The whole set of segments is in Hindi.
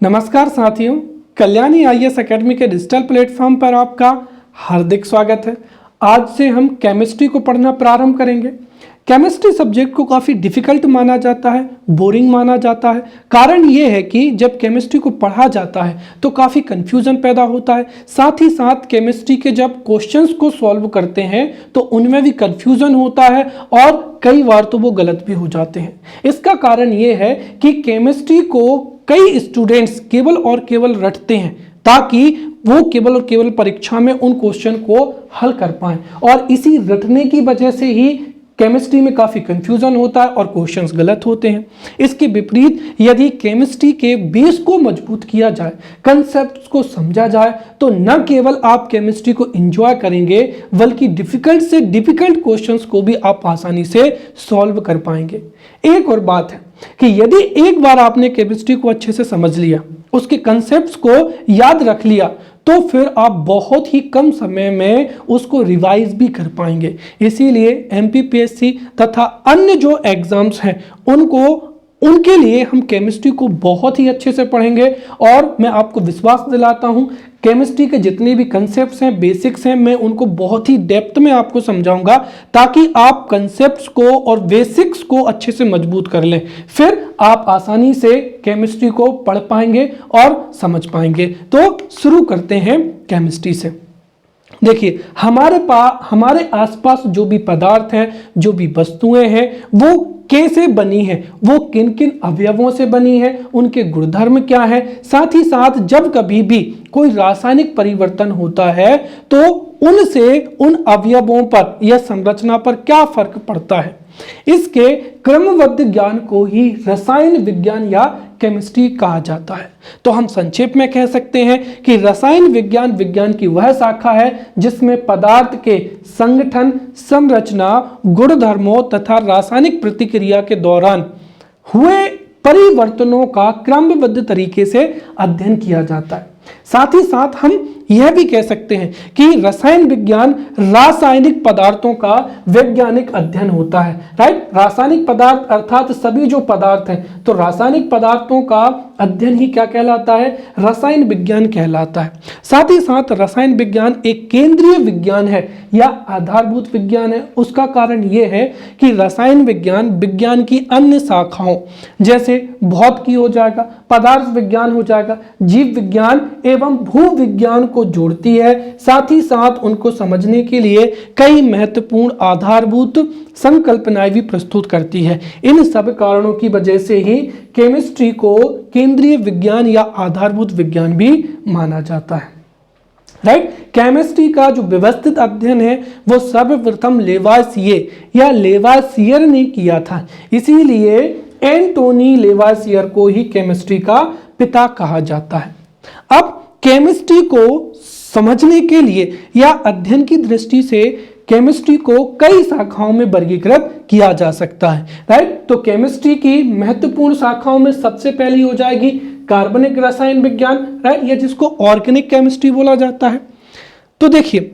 नमस्कार साथियों, कल्याणी आईएएस एकेडमी के डिजिटल प्लेटफॉर्म पर आपका हार्दिक स्वागत है। आज से हम केमिस्ट्री को पढ़ना प्रारंभ करेंगे। केमिस्ट्री सब्जेक्ट को काफ़ी डिफिकल्ट माना जाता है, बोरिंग माना जाता है। कारण ये है कि जब केमिस्ट्री को पढ़ा जाता है तो काफ़ी कन्फ्यूज़न पैदा होता है। साथ ही साथ केमिस्ट्री के जब क्वेश्चंस को सॉल्व करते हैं तो उनमें भी कन्फ्यूज़न होता है और कई बार तो वो गलत भी हो जाते हैं। इसका कारण ये है कि केमिस्ट्री को कई स्टूडेंट्स केवल और केवल रटते हैं ताकि वो केवल और केवल परीक्षा में उन क्वेश्चन को हल कर पाएं, और इसी रटने की वजह से ही केमिस्ट्री में काफ़ी कंफ्यूजन होता है और क्वेश्चंस गलत होते हैं। इसके विपरीत यदि केमिस्ट्री के बेस को मजबूत किया जाए, कंसेप्ट्स को समझा जाए, तो न केवल आप केमिस्ट्री को एंजॉय करेंगे बल्कि डिफिकल्ट से डिफिकल्ट क्वेश्चंस को भी आप आसानी से सॉल्व कर पाएंगे। एक और बात है कि यदि एक बार आपने केमिस्ट्री को अच्छे से समझ लिया, उसके कंसेप्ट्स को याद रख लिया, तो फिर आप बहुत ही कम समय में उसको रिवाइज भी कर पाएंगे। इसीलिए एमपीपीएससी तथा अन्य जो एग्जाम्स हैं उनके लिए हम केमिस्ट्री को बहुत ही अच्छे से पढ़ेंगे। और मैं आपको विश्वास दिलाता हूं, केमिस्ट्री के जितने भी कंसेप्ट्स हैं, बेसिक्स हैं, मैं उनको बहुत ही डेप्थ में आपको समझाऊंगा ताकि आप कंसेप्ट्स को और बेसिक्स को अच्छे से मजबूत कर लें। फिर आप आसानी से केमिस्ट्री को पढ़ पाएंगे और समझ पाएंगे। तो शुरू करते हैं केमिस्ट्री से। देखिए, हमारे आसपास जो भी पदार्थ हैं, जो भी वस्तुएं हैं, वो कैसे बनी है, वो किन किन अवयवों से बनी है, उनके गुणधर्म क्या है। साथ ही साथ जब कभी भी कोई रासायनिक परिवर्तन होता है तो उनसे उन अवयवों पर या संरचना पर क्या फर्क पड़ता है, इसके क्रमबद्ध ज्ञान को ही रसायन विज्ञान या केमिस्ट्री कहा जाता है। तो हम संक्षेप में कह सकते हैं कि रसायन विज्ञान विज्ञान की वह शाखा है जिसमें पदार्थ के संगठन, संरचना, गुणधर्मों तथा रासायनिक प्रतिक्रिया के दौरान हुए परिवर्तनों का क्रमबद्ध तरीके से अध्ययन किया जाता है। साथ ही साथ हम यह भी कह सकते हैं कि रसायन विज्ञान रासायनिक पदार्थों का वैज्ञानिक अध्ययन होता है। राइट, रासायनिक पदार्थ अर्थात सभी जो पदार्थ हैं, तो रासायनिक पदार्थों का अध्ययन ही क्या कहलाता है, रसायन विज्ञान कहलाता है। साथ ही साथ रसायन विज्ञान एक केंद्रीय विज्ञान है या आधारभूत विज्ञान है। उसका कारण यह है कि रसायन विज्ञान विज्ञान की अन्य शाखाओं जैसे भौतिकी हो जाएगा, पदार्थ विज्ञान हो जाएगा, जीव विज्ञान एवं भू विज्ञान को जोड़ती है। साथ ही साथ उनको समझने के लिए कई महत्वपूर्ण आधारभूत संकल्पनाएं भी प्रस्तुत करती है। इन सब कारणों की वजह से ही केमिस्ट्री को केंद्रीय विज्ञान या आधारभूत विज्ञान भी माना जाता है। राइट, केमिस्ट्री का जो व्यवस्थित अध्ययन है वो सर्वप्रथम लेवासियर ने किया था। इसीलिए एंटोनी लेवासियर को ही केमिस्ट्री का पिता कहा जाता है। अब केमिस्ट्री को समझने के लिए या अध्ययन की दृष्टि से केमिस्ट्री को कई शाखाओं में वर्गीकृत किया जा सकता है। राइट, तो केमिस्ट्री की महत्वपूर्ण शाखाओं में सबसे पहली हो जाएगी कार्बनिक रसायन विज्ञान। राइट, या जिसको ऑर्गेनिक केमिस्ट्री बोला जाता है। तो देखिए,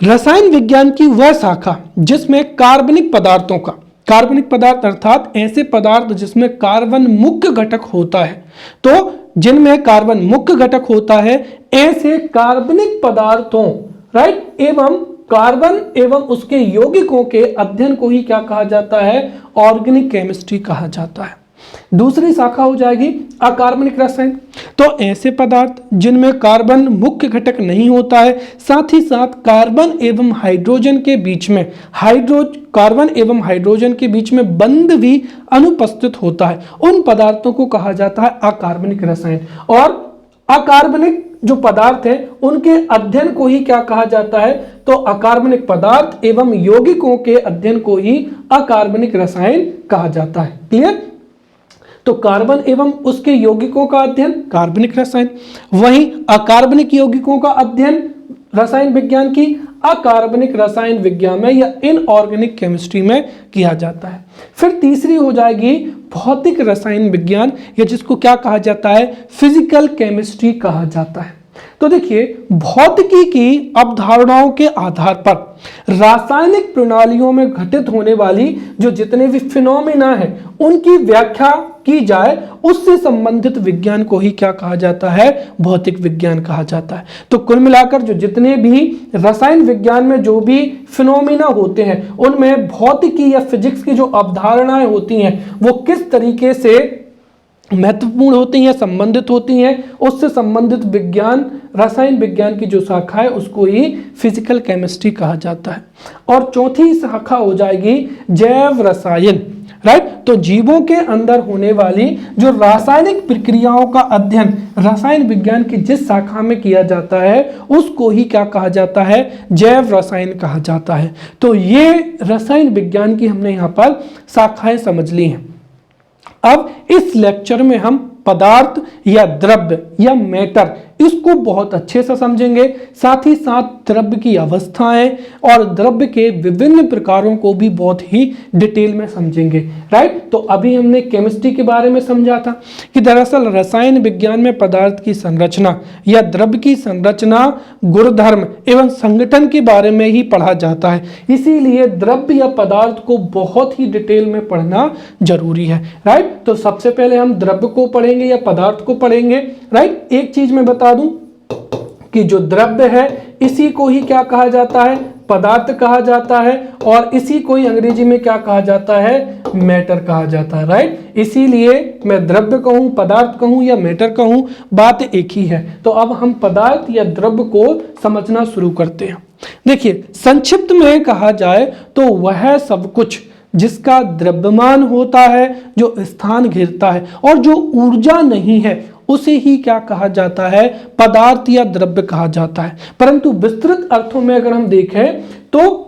रसायन विज्ञान की वह शाखा जिसमें कार्बनिक पदार्थ अर्थात ऐसे पदार्थ जिसमें कार्बन मुख्य घटक होता है, तो जिनमें कार्बन मुख्य घटक होता है ऐसे कार्बनिक पदार्थों, राइट, एवं कार्बन एवं उसके यौगिकों के अध्ययन को ही क्या कहा जाता है, ऑर्गेनिक केमिस्ट्री कहा जाता है। दूसरी शाखा हो जाएगी अकार्बनिक रसायन। तो ऐसे पदार्थ जिनमें कार्बन मुख्य घटक नहीं होता है, साथ ही साथ कार्बन एवं हाइड्रोजन के बीच में बंध भी अनुपस्थित होता है, उन पदार्थों को कहा जाता है अकार्बनिक रसायन। और अकार्बनिक जो पदार्थ है उनके अध्ययन को ही क्या कहा जाता है, तो अकार्बनिक पदार्थ एवं यौगिकों के अध्ययन को ही अकार्बनिक रसायन कहा जाता है। क्लियर? तो कार्बन एवं उसके यौगिकों का अध्ययन कार्बनिक रसायन, वहीं अकार्बनिक यौगिकों का अध्ययन रसायन विज्ञान की अकार्बनिक रसायन विज्ञान में या इनऑर्गेनिक केमिस्ट्री में किया जाता है। फिर तीसरी हो जाएगी भौतिक रसायन विज्ञान, या जिसको क्या कहा जाता है, फिजिकल केमिस्ट्री कहा जाता है। तो देखिए, भौतिकी की अवधारणाओं के आधार पर रासायनिक प्रणालियों में घटित होने वाली जो जितने भी फिनोमेना है उनकी व्याख्या की जाए उससे संबंधित विज्ञान को ही क्या कहा जाता है, भौतिक विज्ञान कहा जाता है। तो कुल मिलाकर जो जितने भी रसायन विज्ञान में जो भी फिनोमिना होते हैं उनमें भौतिकी या फिजिक्स की जो अवधारणाएं होती हैं वो किस तरीके से महत्वपूर्ण होती हैं, संबंधित होती हैं, उससे संबंधित विज्ञान, रसायन विज्ञान की जो शाखा है उसको ही फिजिकल केमिस्ट्री कहा जाता है। और चौथी शाखा हो जाएगी जैव रसायन, राइट। तो जीवों के अंदर होने वाली जो रासायनिक प्रक्रियाओं का अध्ययन रसायन विज्ञान की जिस शाखा में किया जाता है उसको ही क्या कहा जाता है, जैव रसायन कहा जाता है। तो ये रसायन विज्ञान की हमने यहाँ पर शाखाएं समझ ली हैं। अब इस लेक्चर में हम पदार्थ या द्रव्य या मैटर इसको बहुत अच्छे से समझेंगे, साथ ही साथ द्रव्य की अवस्थाएं और द्रव्य के विभिन्न प्रकारों को भी बहुत ही डिटेल में समझेंगे, राइट। तो अभी हमने केमिस्ट्री के बारे में समझा था कि दरअसल रसायन विज्ञान में पदार्थ की संरचना या द्रव्य की संरचना, गुणधर्म एवं संगठन के बारे में ही पढ़ा जाता है, इसीलिए द्रव्य या पदार्थ को बहुत ही डिटेल में पढ़ना जरूरी है, राइट। तो सबसे पहले हम द्रव्य को पढ़ेंगे या पदार्थ को पढ़ेंगे, राइट। एक चीज मैं बता दूं कि जो द्रव्य है इसी को ही क्या कहा जाता है, पदार्थ कहा जाता है, और इसी को ही अंग्रेजी में क्या कहा जाता है, मैटर कहा जाता है, राइट। इसीलिए मैं द्रव्य कहूं, पदार्थ कहूं या मैटर कहूं, बात एक ही है। तो अब हम पदार्थ या द्रव्य को समझना शुरू करते हैं। देखिए, संक्षिप्त में कहा जाए तो वह सब कुछ जिसका द्रव्यमान होता है, जो स्थान घेरता है और जो ऊर्जा नहीं है उसे ही क्या कहा जाता है, पदार्थ या द्रव्य कहा जाता है। परंतु विस्तृत अर्थों में अगर हम देखें तो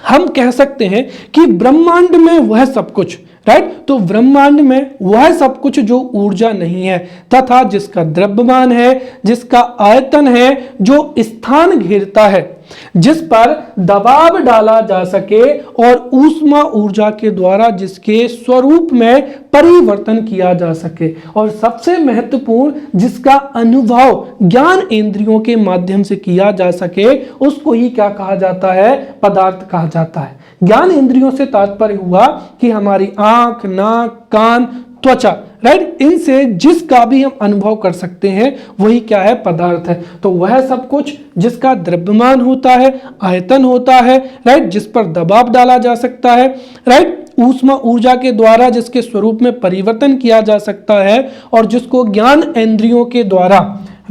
हम कह सकते हैं कि ब्रह्मांड में वह सब कुछ, राइट। तो ब्रह्मांड में वह सब कुछ जो ऊर्जा नहीं है तथा जिसका द्रव्यमान है, जिसका आयतन है, जो स्थान घेरता है, जिस पर दबाव डाला जा सके और ऊष्मा ऊर्जा के द्वारा जिसके स्वरूप में परिवर्तन किया जा सके, और सबसे महत्वपूर्ण जिसका अनुभव ज्ञान इंद्रियों के माध्यम से किया जा सके, उसको ही क्या कहा जाता है, पदार्थ कहा जाता है। ज्ञान इंद्रियों से तात्पर्य हुआ कि हमारी आंख, नाक, कान, त्वचा, राइट, इनसे जिसका भी हम अनुभव कर सकते हैं वही क्या है, पदार्थ है। तो वह सब कुछ जिसका द्रव्यमान होता है, आयतन होता है, राइट, जिस पर दबाव डाला जा सकता है, राइट, ऊष्मा ऊर्जा के द्वारा जिसके स्वरूप में परिवर्तन किया जा सकता है और जिसको ज्ञान इंद्रियों के द्वारा,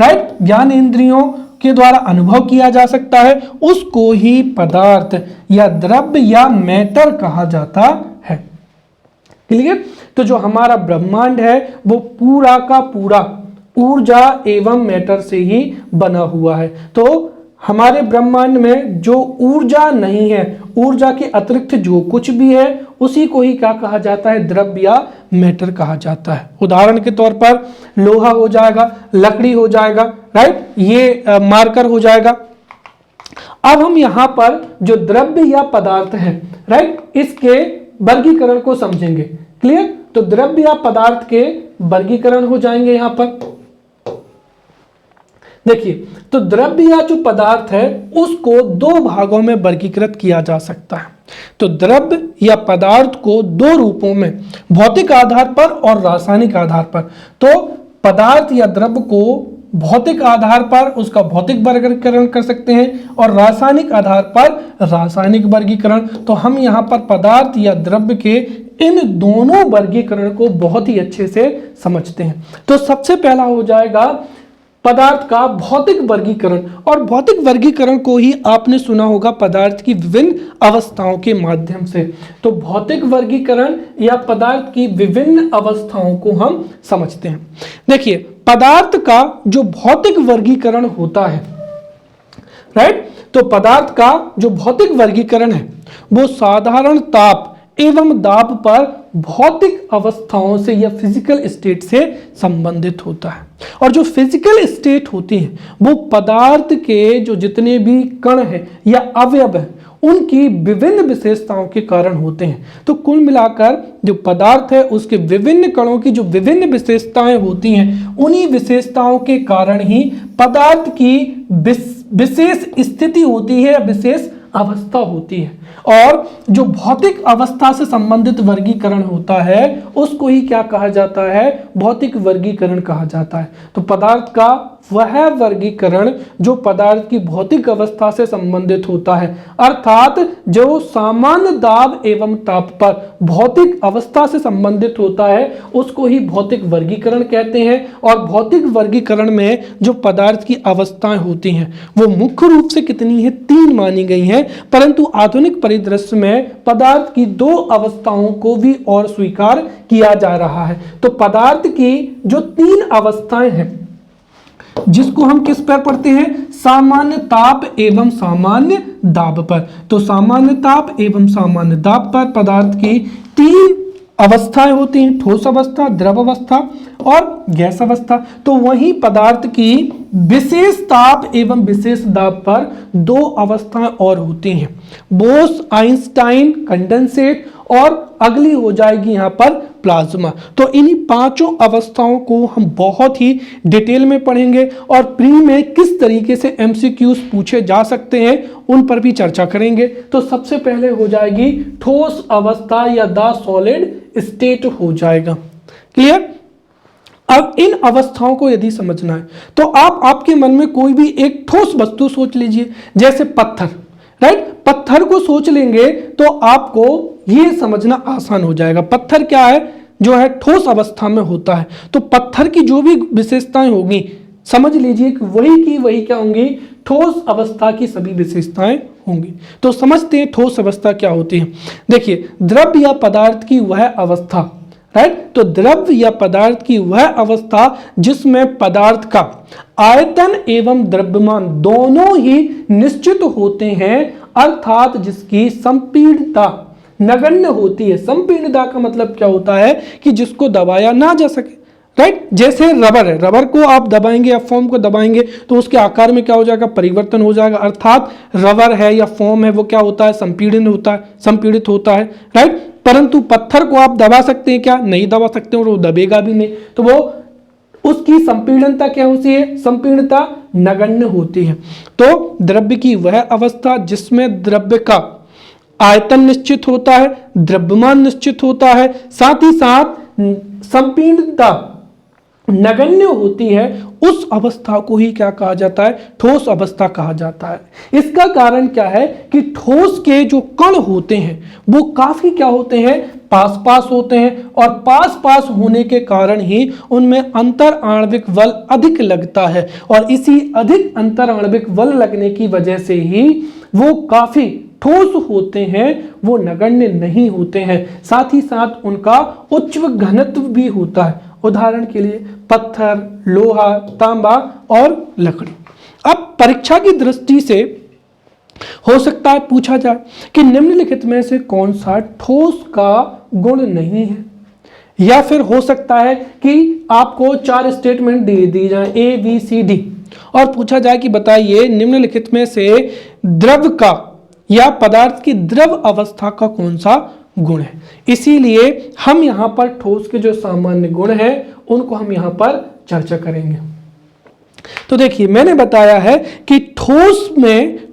राइट, ज्ञान इंद्रियों के द्वारा अनुभव किया जा सकता है, उसको ही पदार्थ या द्रव्य या मैटर कहा जाता है। क्लियर। तो जो हमारा ब्रह्मांड है वो पूरा का पूरा ऊर्जा एवं मैटर से ही बना हुआ है। तो हमारे ब्रह्मांड में जो ऊर्जा नहीं है, ऊर्जा के अतिरिक्त जो कुछ भी है उसी को ही क्या कहा जाता है, द्रव्य या मैटर कहा जाता है। उदाहरण के तौर पर लोहा हो जाएगा, लकड़ी हो जाएगा, राइट, ये मार्कर हो जाएगा। अब हम यहां पर जो द्रव्य या पदार्थ है, राइट, इसके वर्गीकरण को समझेंगे। क्लियर। तो द्रव्य या पदार्थ के वर्गीकरण हो जाएंगे यहां पर। देखिए, तो द्रव्य या जो पदार्थ है उसको दो भागों में वर्गीकृत किया जा सकता है। तो द्रव्य या पदार्थ को दो रूपों में, भौतिक आधार पर और रासायनिक आधार पर। तो पदार्थ या द्रव्य को भौतिक आधार पर उसका भौतिक वर्गीकरण कर सकते हैं और रासायनिक आधार पर रासायनिक वर्गीकरण। तो हम यहाँ पर पदार्थ या द्रव्य के इन दोनों वर्गीकरण को बहुत ही अच्छे से समझते हैं। तो सबसे पहला हो जाएगा पदार्थ का भौतिक वर्गीकरण, और भौतिक वर्गीकरण को ही आपने सुना होगा पदार्थ की विभिन्न अवस्थाओं के माध्यम से। तो भौतिक वर्गीकरण या पदार्थ की विभिन्न अवस्थाओं को हम समझते हैं। देखिए, पदार्थ का जो भौतिक वर्गीकरण होता है, राइट, तो पदार्थ का जो भौतिक वर्गीकरण है वो साधारण ताप एवं दाब पर भौतिक अवस्थाओं से या फिजिकल स्टेट से संबंधित होता है। और जो फिजिकल स्टेट होती है वो पदार्थ के जो जितने भी कण हैं या अवयव हैं उनकी विभिन्न विशेषताओं के कारण होते हैं। तो कुल मिलाकर जो पदार्थ है उसके विभिन्न कणों की जो विभिन्न विशेषताएं होती हैं, उन्हीं विशेषताओं के कारण ही पदार्थ की विशेष स्थिति होती है, विशेष अवस्था होती है। और जो भौतिक अवस्था से संबंधित वर्गीकरण होता है उसको ही क्या कहा जाता है, भौतिक वर्गीकरण कहा जाता है। तो पदार्थ का वह वर्गीकरण जो पदार्थ की भौतिक अवस्था से संबंधित होता है, अर्थात जो सामान्य दाब एवं ताप पर भौतिक अवस्था से संबंधित होता है उसको ही भौतिक वर्गीकरण कहते हैं। और भौतिक वर्गीकरण में जो पदार्थ की अवस्थाएं होती हैं वो मुख्य रूप से कितनी है, 3 मानी गई हैं, परंतु आधुनिक परिदृश्य में पदार्थ की 2 अवस्थाओं को भी और स्वीकार किया जा रहा है। तो पदार्थ की जो 3 अवस्थाएं हैं जिसको हम किस पर पढ़ते हैं, सामान्य ताप एवं सामान्य दाब पर। तो सामान्य ताप एवं सामान्य दाब पर पदार्थ की 3 अवस्थाएं होती हैं, ठोस अवस्था, द्रव अवस्था और गैस अवस्था। तो वहीं पदार्थ की विशेष ताप एवं विशेष दाब पर 2 अवस्थाएं और होती हैं, बोस आइंस्टाइन कंडेंसेट, और अगली हो जाएगी यहां पर प्लाज्मा। तो इन्हीं 5 अवस्थाओं को हम बहुत ही डिटेल में पढ़ेंगे और प्री में किस तरीके से एमसीक्यूज पूछे जा सकते हैं उन पर भी चर्चा करेंगे। तो सबसे पहले हो जाएगी ठोस अवस्था या द सॉलिड स्टेट हो जाएगा। क्लियर? अब इन अवस्थाओं को यदि समझना है तो आपके मन में कोई भी एक ठोस वस्तु सोच लीजिए, जैसे पत्थर, राइट? पत्थर को सोच लेंगे तो आपको यह समझना आसान हो जाएगा पत्थर क्या है, जो है ठोस अवस्था में होता है। तो पत्थर की जो भी विशेषताएं होगी समझ लीजिए कि वही की वही क्या होंगी, ठोस अवस्था की सभी विशेषताएं होंगी। तो समझते हैं ठोस अवस्था क्या होती है। देखिए, द्रव या पदार्थ की वह अवस्था, राइट? तो द्रव या पदार्थ की वह अवस्था जिसमें पदार्थ का आयतन एवं द्रव्यमान दोनों ही निश्चित होते हैं, अर्थात जिसकी संपीड़ितता नगण्य होती है। संपीड़ितता का मतलब क्या होता है कि जिसको दबाया ना जा सके, राइट? जैसे रबर है, रबर को आप दबाएंगे या फोम को दबाएंगे तो उसके आकार में क्या हो जाएगा, परिवर्तन हो जाएगा, अर्थात रबर है या फोम है वो क्या होता है, संपीड़ित होता है, राइट? परंतु पत्थर को आप दबा सकते हैं क्या, नहीं दबा सकते और वो दबेगा भी नहीं। तो वो उसकी संपीड़नता क्या होती है, संपीड़नता नगण्य होती है। तो द्रव्य की वह अवस्था जिसमें द्रव्य का आयतन निश्चित होता है, द्रव्यमान निश्चित होता है, साथ ही साथ संपीड़नता नगण्य होती है, उस अवस्था को ही क्या कहा जाता है, ठोस अवस्था कहा जाता है। इसका कारण क्या है कि ठोस के जो कण होते हैं वो काफी क्या होते हैं, पास पास होते हैं, और पास पास होने के कारण ही उनमें अंतर आणविक बल अधिक लगता है, और इसी अधिक अंतर आणविक बल लगने की वजह से ही वो काफी ठोस होते हैं, वो नगण्य नहीं होते हैं। साथ ही साथ उनका उच्च घनत्व भी होता है, उदाहरण के लिए पत्थर, लोहा, तांबा और लकड़ी। अब परीक्षा की दृष्टि से हो सकता है पूछा जाए कि निम्नलिखित में से कौन सा ठोस का गुण नहीं है, या फिर हो सकता है कि आपको 4 स्टेटमेंट दी जाए ए बी सी डी और पूछा जाए कि बताइए निम्नलिखित में से द्रव का या पदार्थ की द्रव अवस्था का कौन सा गुण है। इसीलिए हम यहां पर ठोस के जो सामान्य गुण हैं उनको हम यहां पर चर्चा करेंगे। तो देखिए, मैंने बताया है कि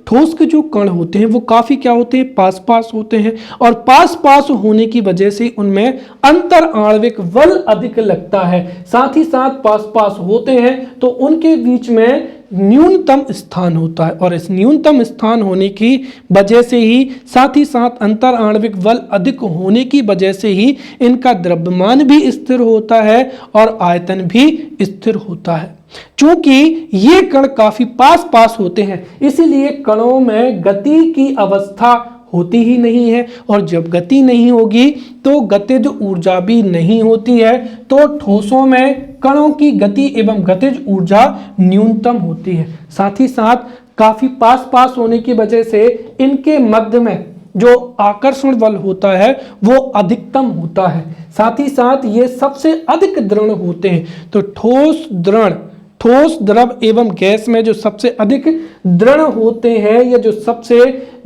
ठोस के जो कण होते हैं वो काफी क्या होते हैं, पास पास होते हैं, और पास पास होने की वजह से उनमें अंतर आणविक बल अधिक लगता है। साथ ही साथ पास पास होते हैं तो उनके बीच में न्यूनतम स्थान होता है, और इस न्यूनतम स्थान होने की वजह से ही, साथ ही साथ अंतर आणविक बल अधिक होने की वजह से ही इनका द्रव्यमान भी स्थिर होता है और आयतन भी स्थिर होता है। चूंकि ये कण काफी पास पास होते हैं इसीलिए कणों में गति की अवस्था होती ही नहीं है, और जब गति नहीं होगी तो गतिज ऊर्जा भी नहीं होती है। तो ठोसों में कणों की गति एवं गतिज ऊर्जा न्यूनतम होती है। साथ ही साथ काफी पास पास होने की वजह से इनके मध्य में जो आकर्षण बल होता है वो अधिकतम होता है। साथ ही साथ ये सबसे अधिक दृढ़ होते हैं। तो ठोस, द्रव एवं गैस में जो सबसे अधिक दृढ़ होते हैं या जो सबसे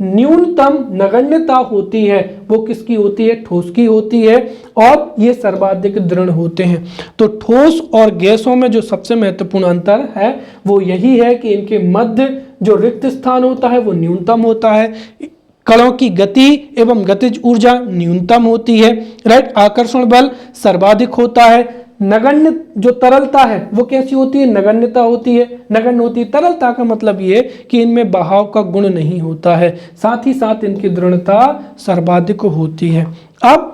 न्यूनतम नगण्यता होती है वो किसकी होती है, ठोस की होती है, और ये सर्वाधिक दृढ़ होते हैं। तो ठोस और गैसों में जो सबसे महत्वपूर्ण अंतर है वो यही है कि इनके मध्य जो रिक्त स्थान होता है वो न्यूनतम होता है, कणों की गति एवं गतिज ऊर्जा न्यूनतम होती है, राइट। आकर्षण बल सर्वाधिक होता है। नगण्य जो तरलता है वो कैसी होती है, नगण्यता होती है, नगण्य होती है। तरलता का मतलब ये कि इनमें बहाव का गुण नहीं होता है, साथ ही साथ इनकी दृढ़ता सर्वाधिक होती है। अब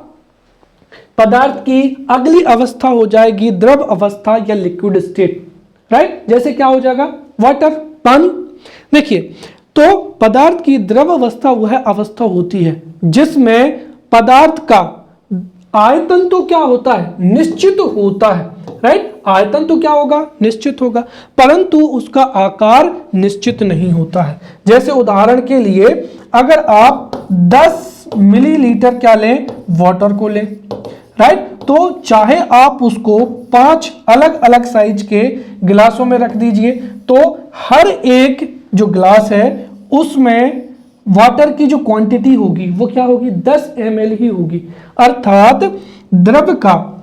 पदार्थ की अगली अवस्था हो जाएगी द्रव अवस्था या लिक्विड स्टेट, राइट। जैसे क्या हो जाएगा, वाटर, पानी। देखिए, तो पदार्थ की द्रव अवस्था वह अवस्था होती है जिसमें पदार्थ का आयतन तो क्या होता है, निश्चित होता है, राइट। आयतन तो क्या होगा, निश्चित होगा, परंतु उसका आकार निश्चित नहीं होता है। जैसे उदाहरण के लिए अगर आप 10 मिलीलीटर क्या लें, वाटर को लें, राइट, तो चाहे आप उसको 5 अलग अलग साइज के गिलासों में रख दीजिए, तो हर एक जो ग्लास है उसमें वाटर की जो क्वांटिटी होगी वो क्या होगी, 10 ml ही होगी। अर्थात द्रव का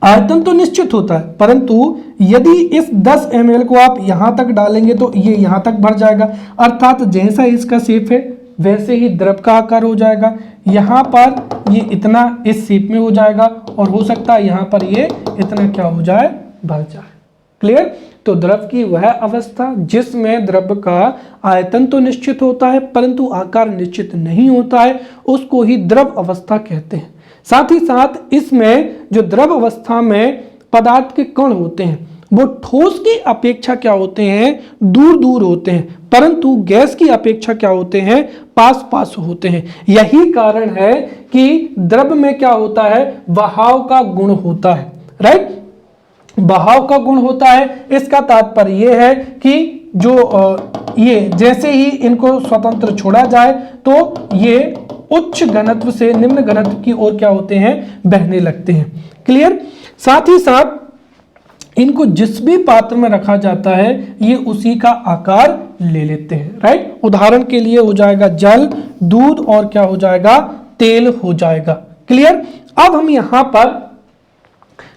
आयतन तो निश्चित होता है, परंतु यदि इस 10 ml को आप यहां तक डालेंगे तो ये यहां तक भर जाएगा। अर्थात जैसा इसका शेप है वैसे ही द्रव का आकार हो जाएगा। यहां पर ये इतना इस शेप में हो जाएगा और हो सकता है यहां पर ये इतना क्या हो जाए, भर जाए। क्लियर। तो द्रव की वह अवस्था जिसमें द्रव का आयतन तो निश्चित होता है परंतु आकार निश्चित नहीं होता है, उसको ही द्रव अवस्था कहते हैं। साथ ही साथ इसमें जो द्रव अवस्था में पदार्थ के कण होते हैं वो ठोस की अपेक्षा क्या होते हैं, दूर दूर होते हैं, परंतु गैस की अपेक्षा क्या होते हैं, पास पास होते हैं। यही कारण है कि द्रव में क्या होता है, बहाव का गुण होता है, राइट। बहाव का गुण होता है, इसका तात्पर्य यह है कि जो ये जैसे ही इनको स्वतंत्र छोड़ा जाए तो ये उच्च घनत्व से निम्न घनत्व की ओर क्या होते हैं, बहने लगते हैं। क्लियर। साथ ही साथ इनको जिस भी पात्र में रखा जाता है ये उसी का आकार ले लेते हैं, राइट। उदाहरण के लिए हो जाएगा जल, दूध और क्या हो जाएगा, तेल हो जाएगा। क्लियर। अब हम यहां पर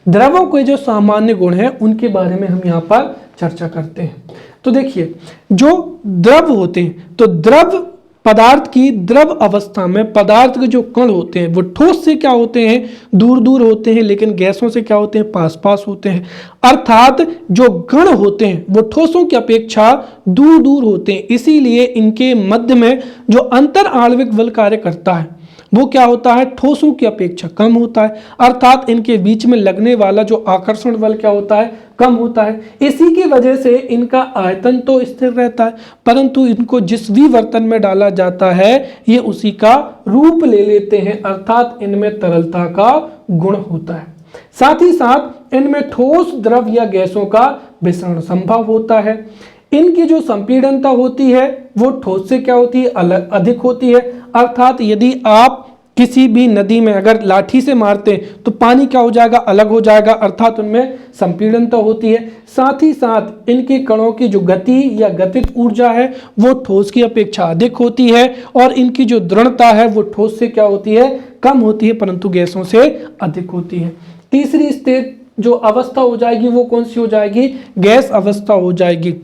द्रवों के जो सामान्य गुण हैं उनके बारे में हम यहाँ पर चर्चा करते हैं। तो देखिए, जो द्रव होते हैं, तो द्रव पदार्थ की द्रव अवस्था में पदार्थ के जो कण होते हैं वो ठोस से क्या होते हैं, दूर दूर होते हैं, लेकिन गैसों से क्या होते हैं, पास पास होते हैं। अर्थात जो कण होते हैं वो ठोसों की अपेक्षा दूर दूर होते हैं, इसीलिए इनके मध्य में जो अंतर आणविक बल कार्य करता है वो क्या होता है, ठोसों की अपेक्षा कम होता है। अर्थात इनके बीच में लगने वाला जो आकर्षण बल क्या होता है, कम होता है। इसी की वजह से इनका आयतन तो स्थिर रहता है, परंतु इनको जिस भी बर्तन में डाला जाता है ये उसी का रूप ले लेते हैं, अर्थात इनमें तरलता का गुण होता है। साथ ही साथ इनमें ठोस, द्रव या गैसों का मिश्रण संभव होता है। इनकी जो संपीड़नता होती है वो ठोस से क्या होती है, अलग अधिक होती है। अर्थात यदि आप किसी भी नदी में अगर लाठी से मारते हैं तो पानी क्या हो जाएगा, अलग हो जाएगा, अर्थात उनमें संपीड़नता होती है। साथ ही साथ इनके कणों की जो गति या गतिज ऊर्जा है वो ठोस की अपेक्षा अधिक होती है और इनकी जो दृढ़ता है वो ठोस से क्या होती है, कम होती है, परंतु गैसों से अधिक होती है। तीसरी स्टेज जो अवस्था हो जाएगी वो कौन सी हो जाएगी, गैस अवस्था हो जाएगी,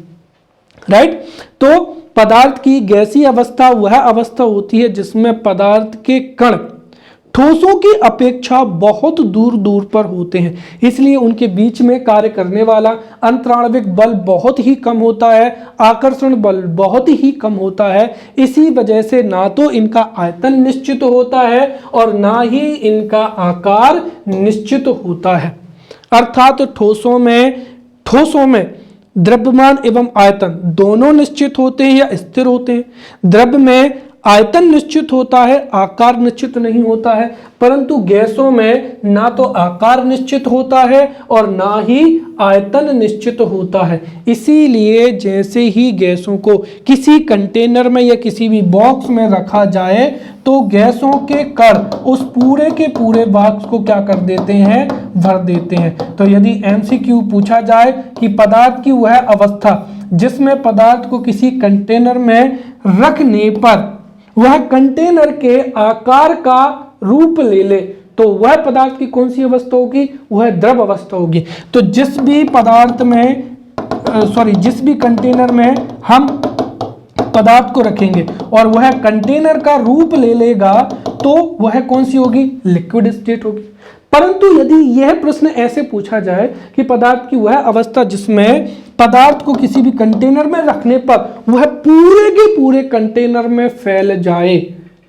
राइट। तो पदार्थ की गैसीय अवस्था वह अवस्था होती है जिसमें पदार्थ के कण ठोसों की अपेक्षा बहुत दूर दूर पर होते हैं, इसलिए उनके बीच में कार्य करने वाला अंतराणविक बल बहुत ही कम होता है, आकर्षण बल बहुत ही कम होता है। इसी वजह से ना तो इनका आयतन निश्चित होता है और ना ही इनका आकार निश्चित होता है। अर्थात ठोसों में द्रव्यमान एवं आयतन दोनों निश्चित होते हैं या स्थिर होते हैं। द्रव्य में आयतन निश्चित होता है, आकार निश्चित नहीं होता है, परंतु गैसों में ना तो आकार निश्चित होता है और ना ही आयतन निश्चित होता है। इसीलिए जैसे ही गैसों को किसी कंटेनर में या किसी भी बॉक्स में रखा जाए तो गैसों के कण उस पूरे के पूरे बॉक्स को क्या कर देते हैं, भर देते हैं। तो यदि एमसीक्यू पूछा जाए कि पदार्थ की वह अवस्था जिसमें पदार्थ को किसी कंटेनर में रखने पर वह कंटेनर के आकार का रूप ले ले तो वह पदार्थ की कौन सी अवस्था होगी, वह द्रव अवस्था होगी। तो जिस भी कंटेनर में हम पदार्थ को रखेंगे और वह कंटेनर का रूप ले लेगा तो वह कौन सी होगी? लिक्विड स्टेट होगी। परंतु यदि यह प्रश्न ऐसे पूछा जाए कि पदार्थ की वह अवस्था जिसमें पदार्थ को किसी भी कंटेनर में रखने पर वह पूरे के पूरे कंटेनर में फैल जाए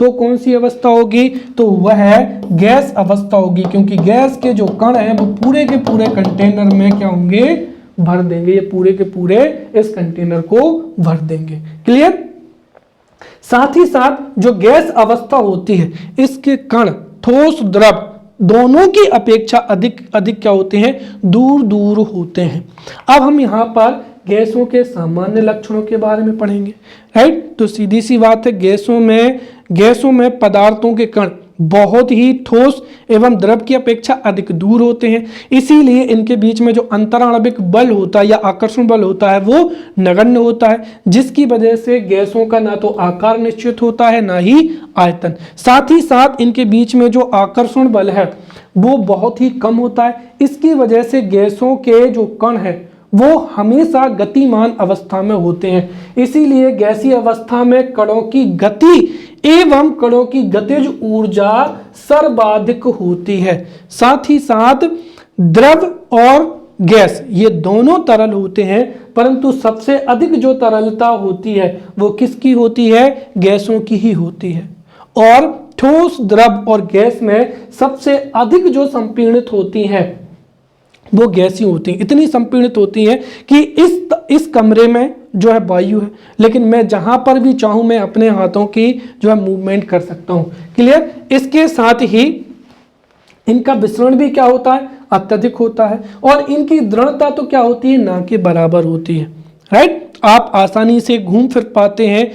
तो कौन सी अवस्था होगी? तो वह गैस अवस्था होगी, क्योंकि गैस के जो कण हैं वो पूरे के पूरे कंटेनर में क्या होंगे? भर देंगे। ये पूरे के पूरे इस कंटेनर को भर देंगे। क्लियर? साथ ही साथ जो गैस अवस्था होती है इसके कण ठोस द्रव दोनों की अपेक्षा अधिक क्या होते हैं? दूर दूर होते हैं। अब हम यहाँ पर गैसों के सामान्य लक्षणों के बारे में पढ़ेंगे, राइट? तो सीधी सी बात है, गैसों में पदार्थों के कण बहुत ही ठोस एवं द्रव की अपेक्षा अधिक दूर होते हैं, इसीलिए इनके बीच में जो अंतराणविक बल होता है या आकर्षण बल होता है वो नगण्य होता है, जिसकी वजह से गैसों का ना तो आकार निश्चित होता है ना ही आयतन। साथ ही साथ इनके बीच में जो आकर्षण बल है वो बहुत ही कम होता है, इसकी वजह से गैसों के जो कण है वो हमेशा गतिमान अवस्था में होते हैं। इसीलिए गैसीय अवस्था में कणों की गति एवं कणों की गतिज ऊर्जा सर्वाधिक होती है। साथ ही साथ द्रव और गैस ये दोनों तरल होते हैं, परंतु सबसे अधिक जो तरलता होती है वो किसकी होती है? गैसों की ही होती है। और ठोस, द्रव और गैस में सबसे अधिक जो संपीड़ित होती हैं वो गैसी होती हैं। इतनी संपीड़ित होती हैं कि इस कमरे में जो है वायु है, लेकिन मैं जहां पर भी चाहूं मैं अपने हाथों की जो है मूवमेंट कर सकता हूं। क्लियर? इसके साथ ही इनका विसरण भी क्या होता है? अत्यधिक होता है। और इनकी दृढ़ता तो क्या होती है? ना के बराबर होती है, राइट? आप आसानी से घूम फिर पाते हैं,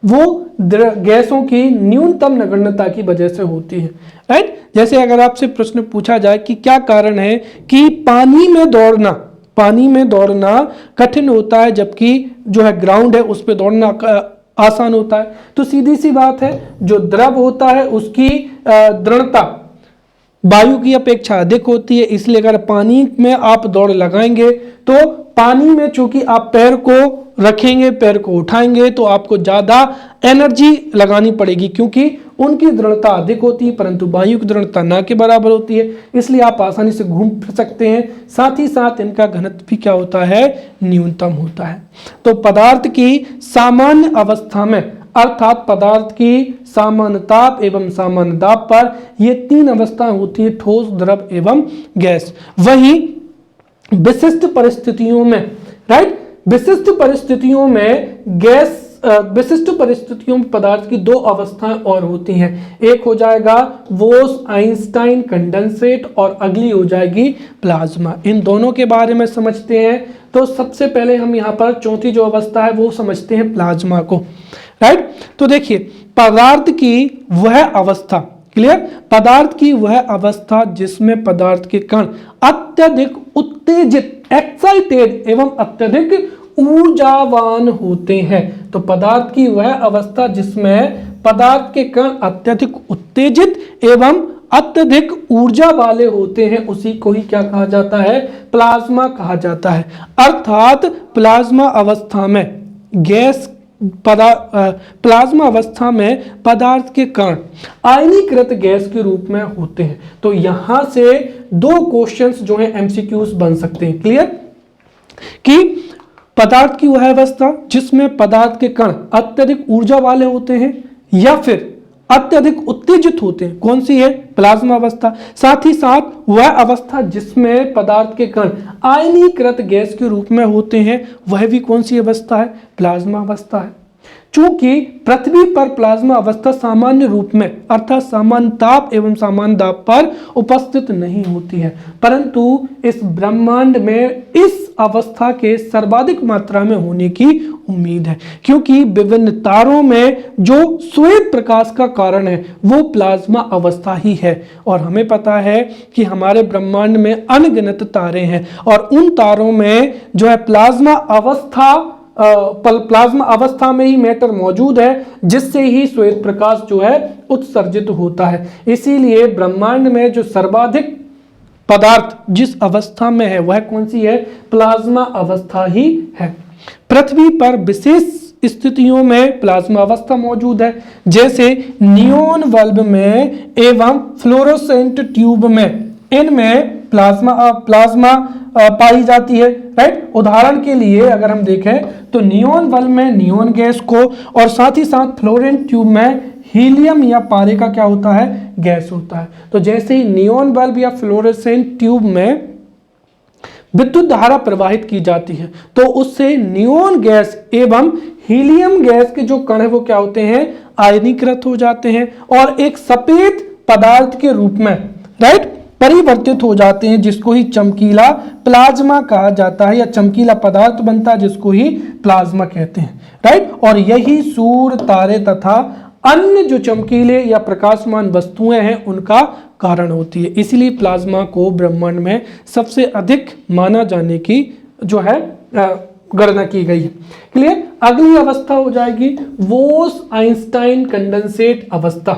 वो गैसों की न्यूनतम नगण्यता की वजह से होती है, राइट? जैसे अगर आपसे प्रश्न पूछा जाए कि क्या कारण है कि पानी में दौड़ना कठिन होता है जबकि जो है ग्राउंड है उस पर दौड़ना आसान होता है, तो सीधी सी बात है, जो द्रव होता है उसकी दृढ़ता वायु की अपेक्षा अधिक होती है। इसलिए अगर पानी में आप दौड़ लगाएंगे तो पानी में चूंकि आप पैर को रखेंगे, पैर को उठाएंगे, तो आपको ज्यादा एनर्जी लगानी पड़ेगी, क्योंकि उनकी दृढ़ता अधिक होती है परंतु वायु की दृढ़ता ना के बराबर होती है। इसलिए आप आसानी से घूम फिर सकते हैं। साथ ही साथ इनका घनत्व भी क्या होता है? न्यूनतम होता है। तो पदार्थ की सामान्य अवस्था में, अर्थात पदार्थ की सामान्य ताप एवं सामान्य दाब पर ये तीन अवस्थाएं होती है, ठोस, द्रव एवं गैस। वहीं विशिष्ट परिस्थितियों में, राइट, विशिष्ट परिस्थितियों में पदार्थ की दो अवस्थाएं और होती हैं। एक हो जाएगा बोस-आइंस्टाइन कंडेंसेट और अगली हो जाएगी प्लाज्मा। इन दोनों के बारे में समझते हैं। तो सबसे पहले हम यहाँ पर चौथी जो अवस्था है वो समझते हैं प्लाज्मा को, राइट? तो देखिए, पदार्थ की वह अवस्था, क्लियर, पदार्थ की वह अवस्था जिसमें पदार्थ के कण अत्यधिक उत्तेजित, एक्साइटेड एवं अत्यधिक ऊर्जावान होते हैं। तो पदार्थ की वह अवस्था जिसमें पदार्थ के कण अत्यधिक उत्तेजित एवं अत्यधिक ऊर्जा वाले होते हैं उसी को ही क्या कहा जाता है? प्लाज्मा कहा जाता है। अर्थात प्लाज्मा अवस्था में पदार्थ के कण आयनीकृत गैस के रूप में होते हैं। तो यहां से दो क्वेश्चंस जो हैं एमसीक्यूज बन सकते हैं। क्लियर? कि पदार्थ की वह अवस्था जिसमें पदार्थ के कण अत्यधिक ऊर्जा वाले होते हैं या फिर अत्यधिक उत्तेजित होते हैं, कौन सी है? प्लाज्मा अवस्था। साथ ही साथ वह अवस्था जिसमें पदार्थ के कण आयनीकृत गैस के रूप में होते हैं, वह भी कौन सी अवस्था है? प्लाज्मा अवस्था है। चूंकि पृथ्वी पर प्लाज्मा अवस्था सामान्य रूप में, अर्थात सामान्य ताप एवं सामान्य दाब पर उपस्थित नहीं होती है, परंतु इस ब्रह्मांड में इस अवस्था के सर्वाधिक मात्रा में होने की उम्मीद है, क्योंकि विभिन्न तारों में जो श्वेत प्रकाश का कारण है वो प्लाज्मा अवस्था ही है। और हमें पता है कि हमारे ब्रह्मांड में अनगिनत तारे हैं और उन तारों में जो है प्लाज्मा अवस्था में ही मैटर मौजूद है, जिससे ही श्वेत प्रकाश जो है उत्सर्जित होता है। इसीलिए ब्रह्मांड में जो सर्वाधिक पदार्थ जिस अवस्था में है वह कौन सी है? प्लाज्मा अवस्था ही है। पृथ्वी पर विशेष स्थितियों में प्लाज्मा अवस्था मौजूद है, जैसे नियोन बल्ब में एवं फ्लोरोसेंट ट्यूब में, इनमें प्लाज्मा पाई जाती है, राइट। उदाहरण के लिए अगर हम देखें तो नियोन बल्ब में नियोन गैस को और साथ ही साथ फ्लोरेंट ट्यूब में हीलियम या पारे का क्या होता है, गैस होता है। तो जैसे ही नियोन बल्ब या फ्लोरोसेंट ट्यूब में विद्युत धारा प्रवाहित की जाती है तो उससे नियोन गैस एवं हीलियम गैस के जो कण है वो क्या होते हैं, आयनीकृत हो जाते हैं और एक सफेद पदार्थ के रूप में, राइट, परिवर्तित हो जाते हैं, जिसको ही चमकीला प्लाज्मा कहा जाता है या चमकीला पदार्थ बनता है जिसको ही प्लाज्मा कहते हैं, राइट। और यही सूर्य, तारे तथा अन्य जो चमकीले या प्रकाशमान वस्तुएं हैं उनका कारण होती है। इसलिए प्लाज्मा को ब्रह्मांड में सबसे अधिक माना जाने की जो है गणना की गई है। क्लियर। अगली अवस्था हो जाएगी बोस-आइंस्टाइन कंडेंसेट अवस्था।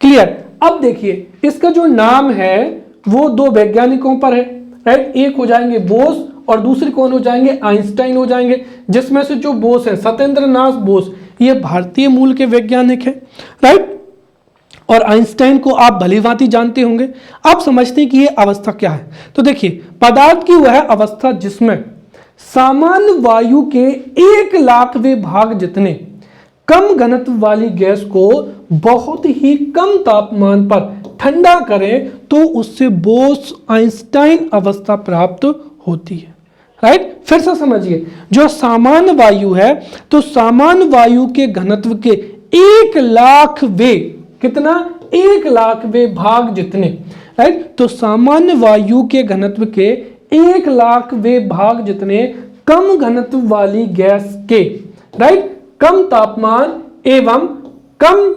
क्लियर। अब देखिए इसका जो नाम है वो दो वैज्ञानिकों पर है, राइट। एक हो जाएंगे बोस और दूसरे कौन हो जाएंगे, आइंस्टाइन हो जाएंगे। जिसमें से जो बोस है सत्येंद्रनाथ बोस, ये भारतीय मूल के वैज्ञानिक है, राइट। और आइंस्टाइन को आप भलीभांति जानते होंगे। आप समझते हैं कि ये अवस्था क्या है। तो देखिए पदार्थ की वह अवस्था जिसमें सामान्य वायु के 1,00,000वें भाग जितने कम घनत्व वाली गैस को बहुत ही कम तापमान पर ठंडा करें तो उससे बोस-आइंस्टाइन अवस्था प्राप्त होती है, राइट। फिर से समझिए, जो सामान्य वायु है तो सामान्य वायु के घनत्व के 1,00,000वें, कितना, 1,00,000वें भाग जितने, राइट। तो सामान्य वायु के घनत्व के 1,00,000वें भाग जितने कम घनत्व वाली गैस के, राइट, कम तापमान एवं कम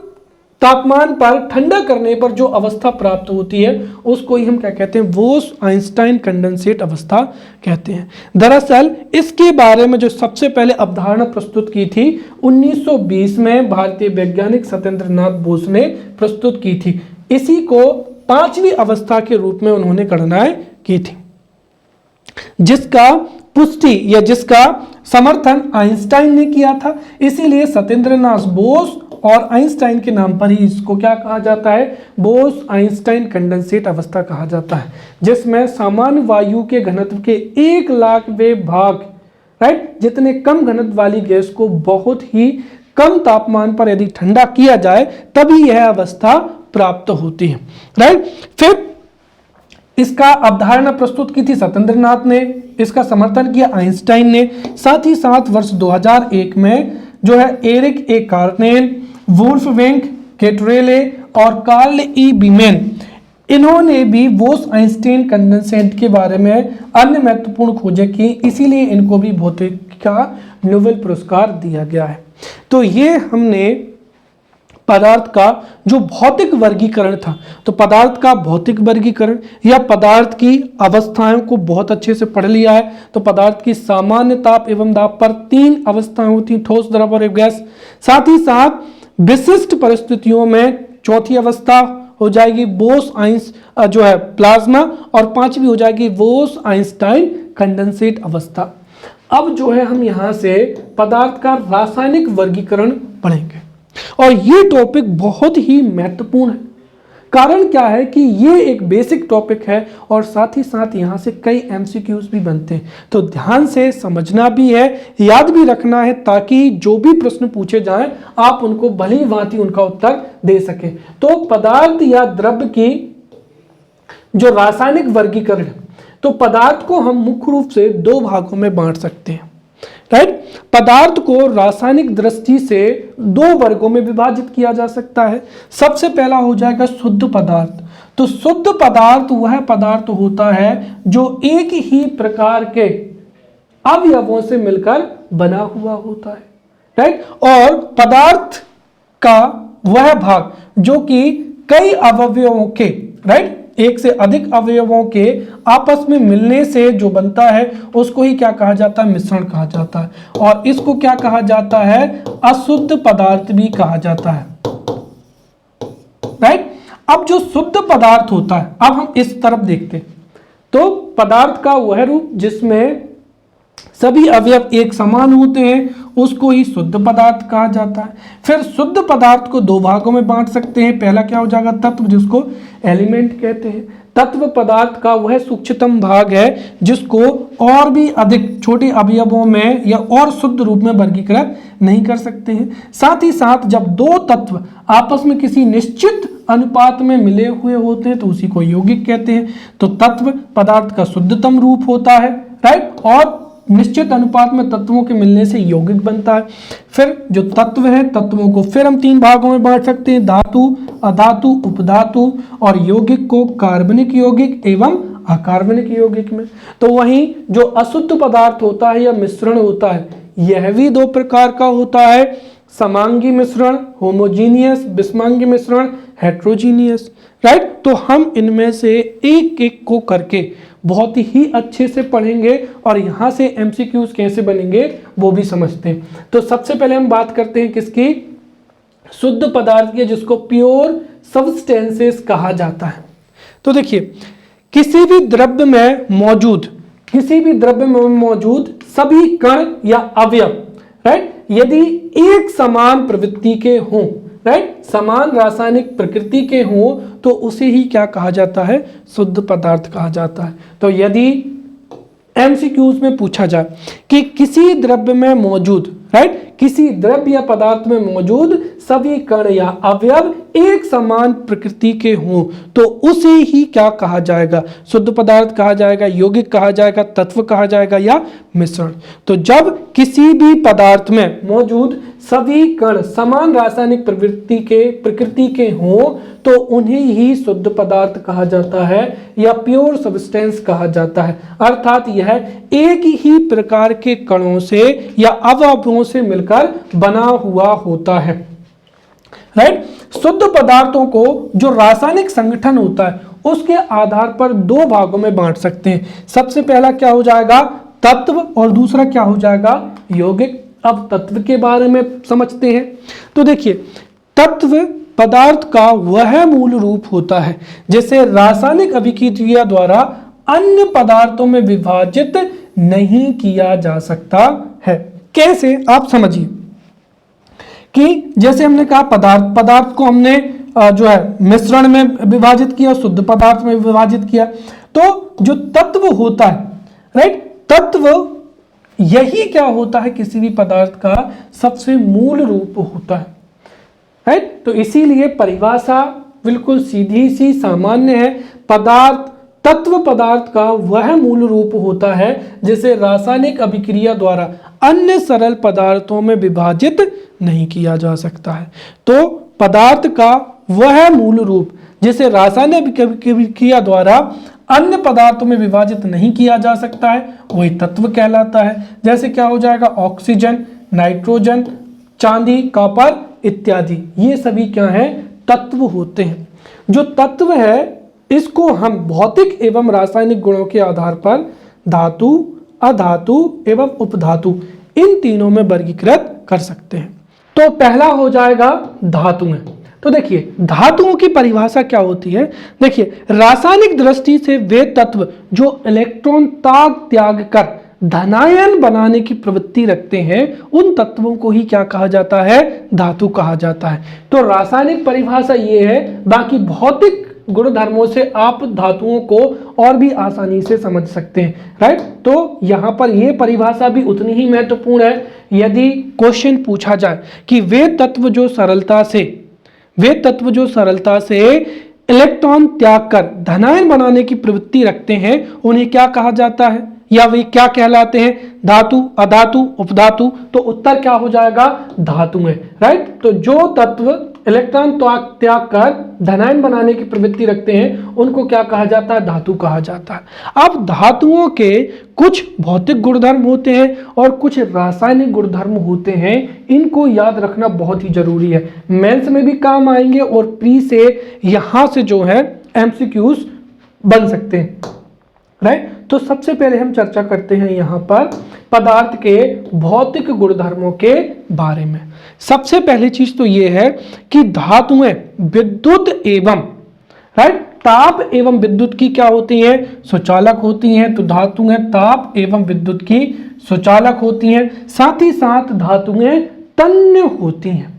तापमान पर ठंडा करने पर जो अवस्था प्राप्त होती है उसको ही हम क्या कहते हैं, बोस-आइंस्टाइन कंडेंसेट अवस्था कहते हैं। दरअसल इसके बारे में जो सबसे पहले अवधारणा प्रस्तुत की थी 1920 में भारतीय वैज्ञानिक सत्येंद्रनाथ बोस ने प्रस्तुत की थी। इसी को 5वीं अवस्था के रूप में उन्होंने गणनाएं की थी, जिसका पुष्टि या जिसका समर्थन आइंस्टाइन ने किया था। इसीलिए सत्येंद्रनाथ बोस और आइंस्टाइन के नाम पर ही इसको क्या कहा जाता है, बोस-आइंस्टाइन कंडेंसेट अवस्था कहा जाता है, जिसमें सामान्य वायु के घनत्व के 1,00,000वें भाग, राइट, जितने कम घनत्व वाली गैस को बहुत ही कम तापमान पर यदि ठंडा किया जाए तभी यह अवस्था प्राप्त होती है, राइट। फिर इसका अवधारणा प्रस्तुत की थी सत्येंद्रनाथ ने, इसका समर्थन किया आइंस्टाइन ने। साथ ही साथ वर्ष 2001 में जो है एरिक ए कार्नेल, वुल्फगैंग कैटरेले और कार्ल ई बीमेन, इन्होंने भी बोस-आइंस्टाइन कंडेंसेट के बारे में अन्य महत्वपूर्ण खोजें की। इसीलिए इनको भी भौतिकी का नोबेल पुरस्कार दिया गया है। तो ये हमने पदार्थ का जो भौतिक वर्गीकरण था, तो पदार्थ का भौतिक वर्गीकरण या पदार्थ की अवस्थाओं को बहुत अच्छे से पढ़ लिया है। तो पदार्थ की सामान्य ताप एवं दाब पर 3 अवस्थाएं होती, ठोस, द्रव और गैस। साथ ही साथ विशिष्ट परिस्थितियों में चौथी अवस्था हो जाएगी बोस-आइंस जो है प्लाज्मा, और 5वीं हो जाएगी बोस-आइंस्टाइन कंडेंसेट अवस्था। अब जो है हम यहां से पदार्थ का रासायनिक वर्गीकरण पढ़ेंगे और ये टॉपिक बहुत ही महत्वपूर्ण है। कारण क्या है कि ये एक बेसिक टॉपिक है और साथ ही साथ यहाँ से कई एमसीक्यूज भी बनते हैं, तो ध्यान से समझना भी है, याद भी रखना है, ताकि जो भी प्रश्न पूछे जाएं आप उनको भली भांति उनका उत्तर दे सकें। तो पदार्थ या द्रव्य की जो रासायनिक वर्गीकरण, तो पदार्थ को हम मुख्य रूप से 2 भागों में बांट सकते हैं, राइट। पदार्थ को रासायनिक दृष्टि से 2 वर्गों में विभाजित किया जा सकता है। सबसे पहला हो जाएगा शुद्ध पदार्थ। तो शुद्ध पदार्थ वह पदार्थ होता है जो एक ही प्रकार के अवयवों से मिलकर बना हुआ होता है, राइट। और पदार्थ का वह भाग जो कि कई अवयवों के, राइट, एक से अधिक अवयवों के आपस में मिलने से जो बनता है उसको ही क्या कहा जाता है, मिश्रण कहा जाता है। और इसको क्या कहा जाता है, अशुद्ध पदार्थ भी कहा जाता है, राइट। अब जो शुद्ध पदार्थ होता है, अब हम इस तरफ देखते हैं, तो पदार्थ का वह रूप जिसमें सभी अवयव एक समान होते हैं उसको ही शुद्ध पदार्थ कहा जाता है। फिर शुद्ध पदार्थ को दो भागों में बांट सकते हैं। पहला क्या हो जाएगा, तत्व, जिसको एलिमेंट कहते हैं। तत्व पदार्थ का वह सूक्ष्मतम भाग है जिसको और भी अधिक छोटे अवयवों में या और शुद्ध रूप में वर्गीकृत नहीं कर सकते हैं। साथ ही साथ जब दो तत्व आपस में किसी निश्चित अनुपात में मिले हुए होते हैं तो उसी को यौगिक कहते हैं। तो तत्व पदार्थ का शुद्धतम रूप होता है, राइट, और निश्चित अनुपात में तत्वों के मिलने से यौगिक बनता है। फिर जो तत्व है, तत्वों को फिर हम तीन भागों में बांट सकते हैं, धातु, अधातु, उपधातु, और यौगिक को कार्बनिक यौगिक एवं अकार्बनिक यौगिक में। तो वहीं जो अशुद्ध पदार्थ होता है या मिश्रण होता है, यह भी दो प्रकार का होता है, समांगी मिश्रण होमोजीनियस, विषमांगी मिश्रण हेट्रोजीनियस, राइट। तो हम इनमें से एक एक को करके बहुत ही अच्छे से पढ़ेंगे और यहाँ से एमसीक्यूज कैसे बनेंगे वो भी समझते हैं। तो सबसे पहले हम बात करते हैं किसकी, शुद्ध पदार्थ की, जिसको प्योर सब्सटेंसेस कहा जाता है। तो देखिए, किसी भी द्रव्य में मौजूद सभी कण या अवयव, राइट, यदि एक समान प्रवृत्ति के हों, राइट, समान रासायनिक प्रकृति के हों, तो उसे ही क्या कहा जाता है, शुद्ध पदार्थ कहा जाता है। तो यदि एमसीक्यूज में पूछा जाए कि किसी द्रव्य में मौजूद, राइट, किसी द्रव्य या पदार्थ में मौजूद सभी कण या अवयव एक समान प्रकृति के हों, तो उसे ही क्या कहा जाएगा, शुद्ध पदार्थ कहा जाएगा, यौगिक कहा जाएगा, तत्व कहा जाएगा या मिश्रण। तो जब किसी भी पदार्थ में मौजूद सभी कण समान रासायनिक प्रकृति के हों, तो उन्हें ही शुद्ध पदार्थ कहा जाता है या प्योर सब्सटेंस कहा जाता है। अर्थात यह एक ही प्रकार के कणों से या अवयवों से मिलकर बना हुआ होता है, राइट। शुद्ध पदार्थों को जो रासायनिक संगठन होता है उसके आधार पर दो भागों में बांट सकते हैं। सबसे पहला क्या हो जाएगा, तत्व, और दूसरा क्या हो जाएगा, यौगिक। अब तत्व के बारे में समझते हैं। तो देखिए, तत्व पदार्थ का वह मूल रूप होता है जिसे रासायनिक अभिक्रिया द्वारा अन्य पदार्थों में विभाजित नहीं किया जा सकता है। कैसे, आप समझिए कि जैसे हमने कहा पदार्थ को हमने जो है मिश्रण में विभाजित किया, शुद्ध पदार्थ में विभाजित किया। तो जो तत्व होता है, राइट, तत्व यही क्या होता है, किसी भी पदार्थ का सबसे मूल रूप होता है, राइट। तो इसीलिए परिभाषा बिल्कुल सीधी सी सामान्य है। तत्व पदार्थ का वह मूल रूप होता है जिसे रासायनिक अभिक्रिया द्वारा अन्य सरल पदार्थों में विभाजित नहीं किया जा सकता है। तो पदार्थ का वह मूल रूप जिसे रासायनिक अभिक्रिया द्वारा अन्य पदार्थों में विभाजित नहीं किया जा सकता है वही तत्व कहलाता है। जैसे क्या हो जाएगा, ऑक्सीजन, नाइट्रोजन, चांदी, कॉपर इत्यादि, ये सभी क्या हैं, तत्व होते हैं। जो तत्व है इसको हम भौतिक एवं रासायनिक गुणों के आधार पर धातु, अधातु एवं उपधातु इन तीनों में वर्गीकृत कर सकते हैं। तो पहला हो जाएगा धातुएं। तो देखिए, धातुओं की परिभाषा क्या होती है। देखिए, रासायनिक दृष्टि से वे तत्व जो इलेक्ट्रॉन त्याग कर धनायन बनाने की प्रवृत्ति रखते हैं, उन तत्वों को ही क्या कहा जाता है, धातु कहा जाता है। तो रासायनिक परिभाषा ये है, बाकी भौतिक गुणधर्मों से आप धातुओं को और भी आसानी से समझ सकते हैं, राइट। तो यहाँ पर ये परिभाषा भी उतनी ही महत्वपूर्ण है। यदि क्वेश्चन पूछा जाए कि वे तत्व जो सरलता से इलेक्ट्रॉन त्याग कर धनायन बनाने की प्रवृत्ति रखते हैं, उन्हें क्या कहा जाता है या वे क्या कहलाते हैं, धातु, अधातु, उपधातु। तो उत्तर क्या हो जाएगा, धातु है, राइट। तो जो तत्व इलेक्ट्रॉन त्याग कर धनायन बनाने की प्रवृत्ति रखते हैं उनको क्या कहा जाता है, धातु कहा जाता है। अब धातुओं के कुछ भौतिक गुणधर्म होते हैं और कुछ रासायनिक गुणधर्म होते हैं, इनको याद रखना बहुत ही जरूरी है, मेंस में भी काम आएंगे और प्री से यहां से जो है एमसीक्यूज बन सकते हैं, राइट। तो सबसे पहले हम चर्चा करते हैं यहाँ पर पदार्थ के भौतिक गुणधर्मों के बारे में। सबसे पहली चीज तो ये है कि धातुएं विद्युत एवं, राइट, ताप एवं विद्युत की क्या होती हैं, सुचालक होती हैं। तो धातुएं ताप एवं विद्युत की सुचालक होती हैं। साथ ही साथ धातुएं तन्य होती हैं।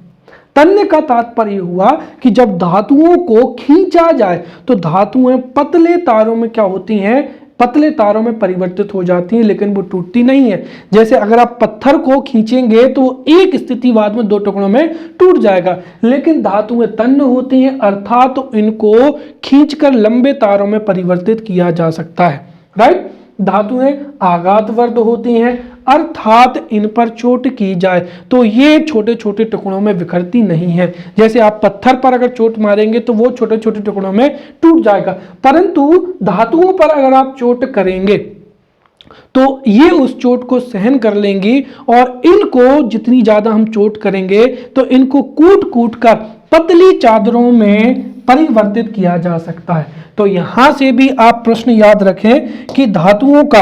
तन्य का तात्पर्य हुआ कि जब धातुओं को खींचा जाए तो धातुएं पतले तारों में क्या होती हैं, पतले तारों में परिवर्तित हो जाती हैं, लेकिन वो टूटती नहीं है। जैसे अगर आप पत्थर को खींचेंगे तो एक स्थिति बाद में दो टुकड़ों में टूट जाएगा, लेकिन धातुएं तन्य होती हैं, अर्थात तो इनको खींचकर लंबे तारों में परिवर्तित किया जा सकता है। राइट। धातुएं आघातवर्ध होती हैं, अर्थात इन पर चोट की जाए तो ये छोटे छोटे टुकड़ों में बिखरती नहीं है। जैसे आप पत्थर पर अगर चोट मारेंगे तो वो छोटे छोटे टुकड़ों में टूट जाएगा, परंतु धातुओं पर अगर आप चोट करेंगे तो ये उस चोट को सहन कर लेंगी, और इनको जितनी ज्यादा हम चोट करेंगे तो इनको कूट कूट कर पतली चादरों में परिवर्तित किया जा सकता है। तो यहां से भी आप प्रश्न याद रखें कि धातुओं का,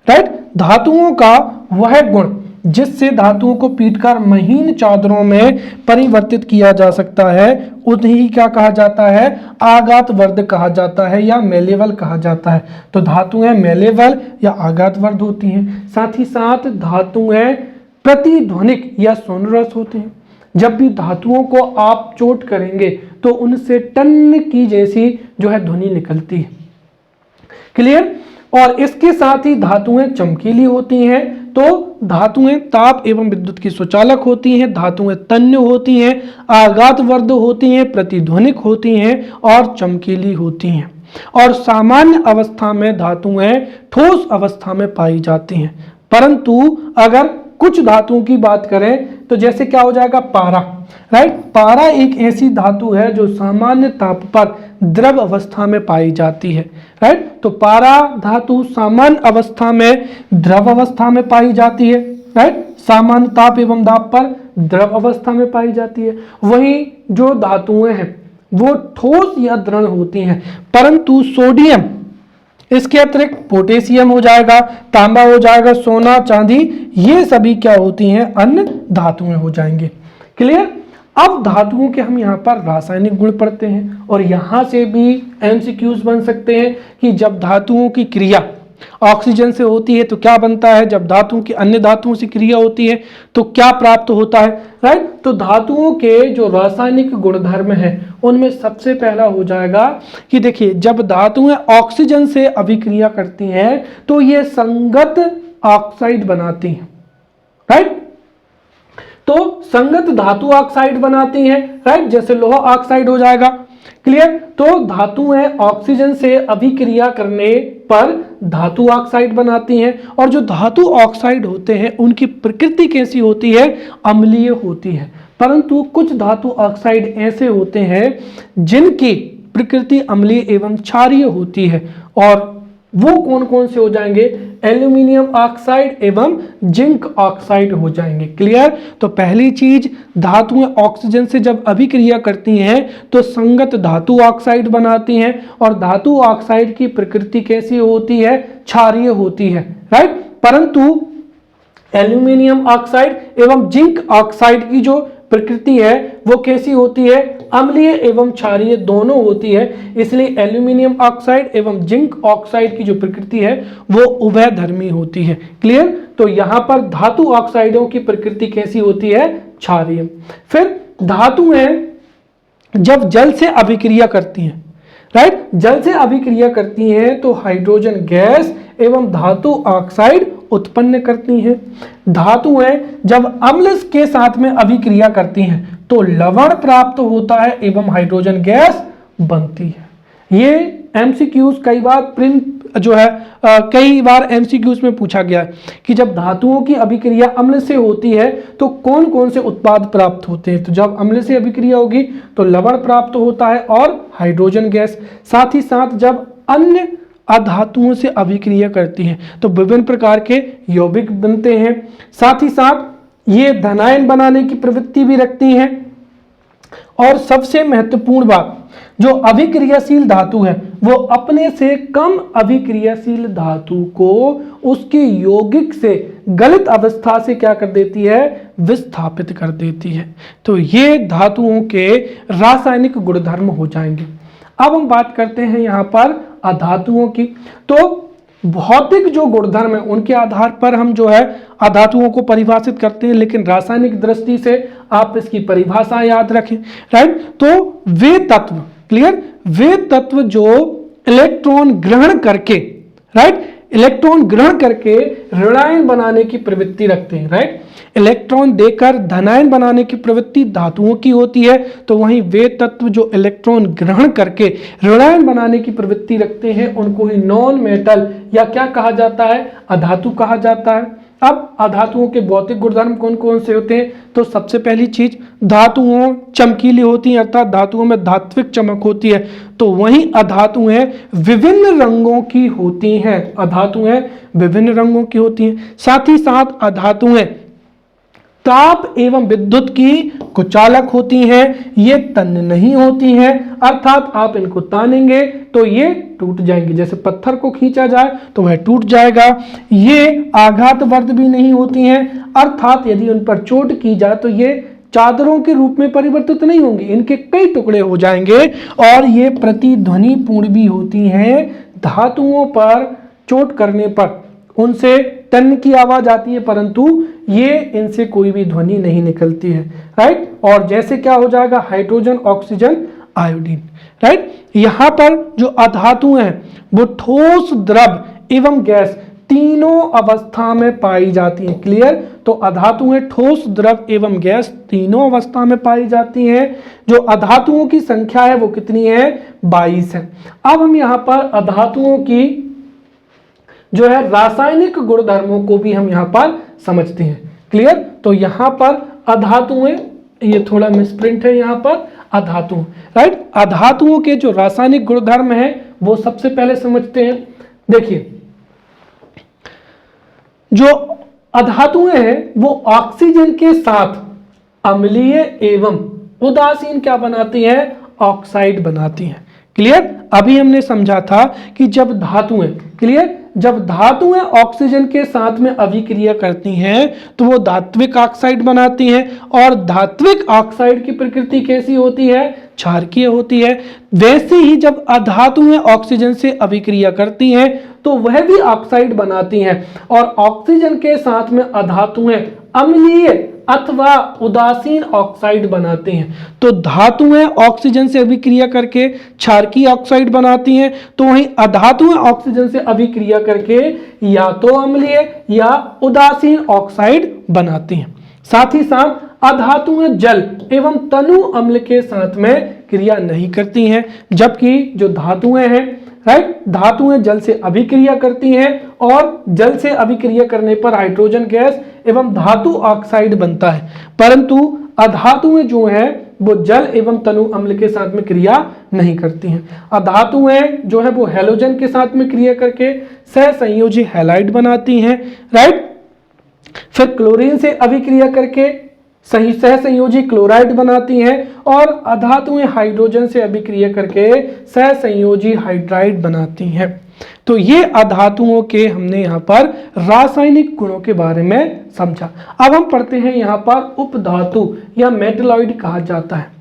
राइट, धातुओं का वह गुण जिससे धातुओं को पीटकर महीन चादरों में परिवर्तित किया जा सकता है, उन्हें क्या कहा जाता है, आघातवर्ध कहा जाता है या मेलेबल कहा जाता है। तो धातुएं मेलेबल या आघातवर्ध होती हैं। साथ ही साथ धातुएं प्रतिध्वनिक या सोनरस होती हैं। जब भी धातुओं को आप चोट करेंगे तो उनसे टन की जैसी जो है ध्वनि निकलती है। क्लियर। और इसके साथ ही धातुएं चमकीली होती हैं। तो धातुएं ताप एवं विद्युत की सुचालक होती हैं, धातुएं तन्य होती हैं, आघातवर्ध होती हैं, प्रतिध्वनिक होती हैं और चमकीली होती हैं। और सामान्य अवस्था में धातुएं ठोस अवस्था में पाई जाती हैं। परंतु अगर कुछ धातुओं की बात करें तो जैसे क्या हो जाएगा, पारा। राइट। पारा एक ऐसी धातु है जो सामान्य ताप पर द्रव अवस्था में पाई जाती है। राइट। तो पारा धातु सामान्य अवस्था में द्रव अवस्था में पाई जाती है। राइट। सामान्य ताप एवं दाब पर द्रव अवस्था में पाई जाती है। वहीं जो धातुएं हैं वो ठोस या दृढ़ होती हैं, परंतु सोडियम, इसके अतिरिक्त पोटेशियम हो जाएगा, तांबा हो जाएगा, सोना, चांदी, ये सभी क्या होती हैं, अन्य धातुएं हो जाएंगे। क्लियर। अब धातुओं के हम यहाँ पर रासायनिक गुण पढ़ते हैं, और यहाँ से भी एमसीक्यूज बन सकते हैं कि जब धातुओं की क्रिया ऑक्सीजन से होती है तो क्या बनता है, जब धातुओं की अन्य धातुओं से क्रिया होती है तो क्या प्राप्त होता है। राइट। तो धातुओं के जो रासायनिक गुणधर्म हैं उनमें सबसे पहला हो जाएगा कि देखिए, जब धातुएं ऑक्सीजन से अभिक्रिया करती हैं तो ये संगत ऑक्साइड बनाती हैं। राइट। तो संगत धातु ऑक्साइड बनाती हैं। राइट। जैसे लोहा ऑक्साइड हो जाएगा। क्लियर। तो धातुएं ऑक्सीजन से अभिक्रिया करने पर धातु ऑक्साइड बनाती हैं, और जो धातु ऑक्साइड होते हैं उनकी प्रकृति कैसी होती है, अम्लीय होती है। परंतु कुछ धातु ऑक्साइड ऐसे होते हैं जिनकी प्रकृति अम्लीय एवं क्षारीय होती है, और वो कौन कौन से हो जाएंगे, एल्यूमिनियम ऑक्साइड एवं जिंक ऑक्साइड हो जाएंगे। क्लियर। तो पहली चीज, धातुएं ऑक्सीजन से जब अभिक्रिया करती हैं तो संगत धातु ऑक्साइड बनाती हैं, और धातु ऑक्साइड की प्रकृति कैसी होती है, क्षारीय होती है। राइट। परंतु एल्यूमिनियम ऑक्साइड एवं जिंक ऑक्साइड की जो प्रकृति है वो कैसी होती है, अम्लीय एवं क्षारीय दोनों होती है। इसलिए एल्यूमिनियम ऑक्साइड एवं जिंक ऑक्साइड की जो प्रकृति है वो उभयधर्मी होती है। क्लियर। तो यहां पर धातु ऑक्साइडों की प्रकृति कैसी होती है, क्षारीय। फिर धातुएं जब जल से अभिक्रिया करती हैं, राइट, जल से अभिक्रिया करती हैं तो हाइड्रोजन गैस एवं धातु ऑक्साइड उत्पन्न करती हैं। धातुएं जब अम्ल के साथ में अभिक्रिया करती हैं तो लवण प्राप्त होता है एवं हाइड्रोजन गैस बनती है। ये एमसीक्यूज कई बार कई बार एमसीक्यूज में पूछा गया है कि जब धातुओं की अभिक्रिया अम्ल से होती है तो कौन कौन से उत्पाद प्राप्त होते हैं। तो जब अम्ल से अभिक्रिया होगी तो लवण प्राप्त होता है और हाइड्रोजन गैस। साथ ही साथ जब अन्य अधातुओं से अभिक्रिया करती हैं तो विभिन्न प्रकार के यौगिक बनते हैं। साथ ही साथ ये धनायन बनाने की प्रवृत्ति भी रखती हैं। और सबसे महत्वपूर्ण बात, जो अभिक्रियाशील धातु है वो अपने से कम अभिक्रियाशील धातु को उसके यौगिक से गलित अवस्था से क्या कर देती है, विस्थापित कर देती है। तो ये धातुओं के रासायनिक गुणधर्म हो जाएंगे। अब हम बात करते हैं यहाँ पर अधातुओं की। तो भौतिक जो गुणधर्म है उनके आधार पर हम जो है अधातुओं को परिभाषित करते हैं, लेकिन रासायनिक दृष्टि से आप इसकी परिभाषा याद रखें, राइट। तो वे तत्व, क्लियर, वे तत्व जो इलेक्ट्रॉन ग्रहण करके, राइट, इलेक्ट्रॉन ग्रहण करके ऋणायन बनाने की प्रवृत्ति रखते हैं, राइट। इलेक्ट्रॉन देकर धनायन बनाने की प्रवृत्ति धातुओं की होती है, तो वहीं वे तत्व जो इलेक्ट्रॉन ग्रहण करके ऋणायन बनाने की प्रवृत्ति रखते हैं उनको ही नॉन मेटल या क्या कहा जाता है, अधातु कहा जाता है। अब अधातुओं के भौतिक गुणधर्म कौन कौन से होते हैं? तो सबसे पहली चीज, धातुओं चमकीली होती हैं, अर्थात धातुओं में धात्विक चमक होती है। तो वहीं अधातुएं विभिन्न रंगों की होती हैं, अधातुएं विभिन्न रंगों की होती हैं। साथ ही साथ अधातुएं ताप एवं विद्युत की कुचालक होती हैं, ये तन्य नहीं होती हैं, अर्थात आप इनको तानेंगे तो ये टूट जाएंगे, जैसे पत्थर को खींचा जाए तो वह टूट जाएगा। ये आघातवर्ध भी नहीं होती हैं, अर्थात यदि उन पर चोट की जाए तो ये चादरों के रूप में परिवर्तित नहीं होंगे, इनके कई टुकड़े हो जाएंगे। और ये प्रतिध्वनि पूर्ण भी होती हैं, धातुओं पर चोट करने पर उनसे टन की आवाज आती है, परंतु ये इनसे कोई भी ध्वनि नहीं निकलती है, राइट। और जैसे क्या हो जाएगा, हाइड्रोजन, ऑक्सीजन, आयोडीन, राइट। यहां पर जो अधातु हैं वो ठोस, द्रव एवं गैस तीनों अवस्था में पाई जाती हैं, क्लियर। तो अधातुएं ठोस, द्रव एवं गैस तीनों अवस्था में पाई जाती हैं। जो अधातुओं की संख्या है वो कितनी है, 22 है। अब हम यहाँ पर अधातुओं की जो है रासायनिक गुणधर्मों को भी हम यहाँ पर समझते हैं, क्लियर। तो यहाँ पर अधातुएं, ये थोड़ा मिसप्रिंट है यहाँ पर, अधातु, राइट। अधातुओं के जो रासायनिक गुणधर्म है वो सबसे पहले समझते हैं। देखिए, जो अधातुएं हैं वो ऑक्सीजन के साथ अम्लीय एवं उदासीन क्या बनाती हैं, ऑक्साइड बनाती हैं, क्लियर। अभी हमने समझा था कि जब धातुएं, क्लियर, जब धातुएं ऑक्सीजन के साथ में अभिक्रिया करती हैं तो वो धात्विक ऑक्साइड बनाती हैं, और धात्विक ऑक्साइड की प्रकृति कैसी होती है, क्षारकीय होती है। वैसे ही जब अधातुएं ऑक्सीजन से अभिक्रिया करती हैं तो वह भी ऑक्साइड बनाती हैं, और ऑक्सीजन के साथ में अधातुएं अम्लीय अथवा उदासीन ऑक्साइड बनाते हैं। तो धातुएं ऑक्सीजन से अभिक्रिया करके क्षारकीय ऑक्साइड बनाती हैं, तो वहीं अधातुएं ऑक्सीजन से अभिक्रिया करके या तो अम्लीय या उदासीन ऑक्साइड बनाती हैं। साथ ही साथ अधातुएं जल एवं तनु अम्ल के साथ में क्रिया नहीं करती हैं, जबकि जो धातुएं हैं, राइट, धातुएं जल से अभिक्रिया करती हैं, और जल से अभिक्रिया करने पर हाइड्रोजन गैस एवं धातु ऑक्साइड बनता है। परंतु अधातुएं जो है वो जल एवं तनु अम्ल के साथ में क्रिया नहीं करती हैं। अधातुएं जो है वो हैलोजन के साथ में क्रिया करके सहसंयोजी हैलाइड बनाती हैं, राइट। फिर क्लोरीन से अभिक्रिया करके सहसंयोजी क्लोराइड बनाती हैं, और अधातुएं हाइड्रोजन से अभिक्रिया करके सहसंयोजी हाइड्राइड बनाती हैं। तो ये अधातुओं के हमने यहाँ पर रासायनिक गुणों के बारे में समझा। अब हम पढ़ते हैं यहाँ पर उपधातु या मेटलॉइड कहा जाता है।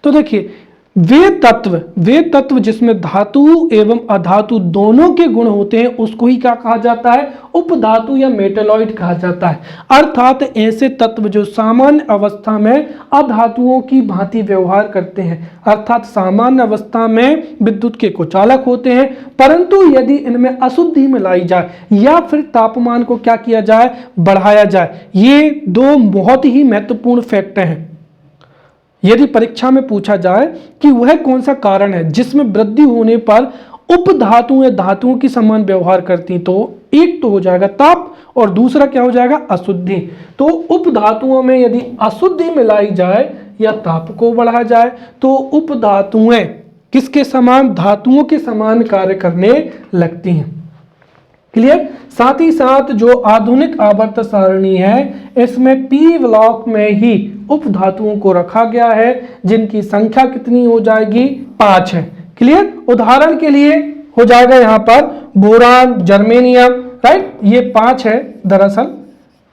तो देखिए, वे तत्व जिसमें धातु एवं अधातु दोनों के गुण होते हैं उसको ही क्या कहा जाता है, उपधातु या मेटलॉइड कहा जाता है। अर्थात ऐसे तत्व जो सामान्य अवस्था में अधातुओं की भांति व्यवहार करते हैं, अर्थात सामान्य अवस्था में विद्युत के कुचालक होते हैं, परंतु यदि इनमें अशुद्धि मिलाई जाए या फिर तापमान को क्या किया जाए, बढ़ाया जाए, ये दो बहुत ही महत्वपूर्ण फैक्टर हैं। यदि परीक्षा में पूछा जाए कि वह कौन सा कारण है जिसमें वृद्धि होने पर उपधातुएं धातुओं की समान व्यवहार करती, तो एक तो हो जाएगा ताप और दूसरा क्या हो जाएगा, अशुद्धि। तो उपधातुओं में यदि अशुद्धि मिलाई जाए या ताप को बढ़ाया जाए तो उपधातुएं किसके समान, धातुओं के समान कार्य करने लगती हैं, क्लियर। साथ ही साथ जो आधुनिक आवर्त सारणी है इसमें पी ब्लॉक में ही उपधातुओं को रखा गया है, जिनकी संख्या कितनी हो जाएगी, 5 है, क्लियर। उदाहरण के लिए हो जाएगा यहाँ पर बोरान, जर्मेनियम, राइट, ये 5 है दरअसल।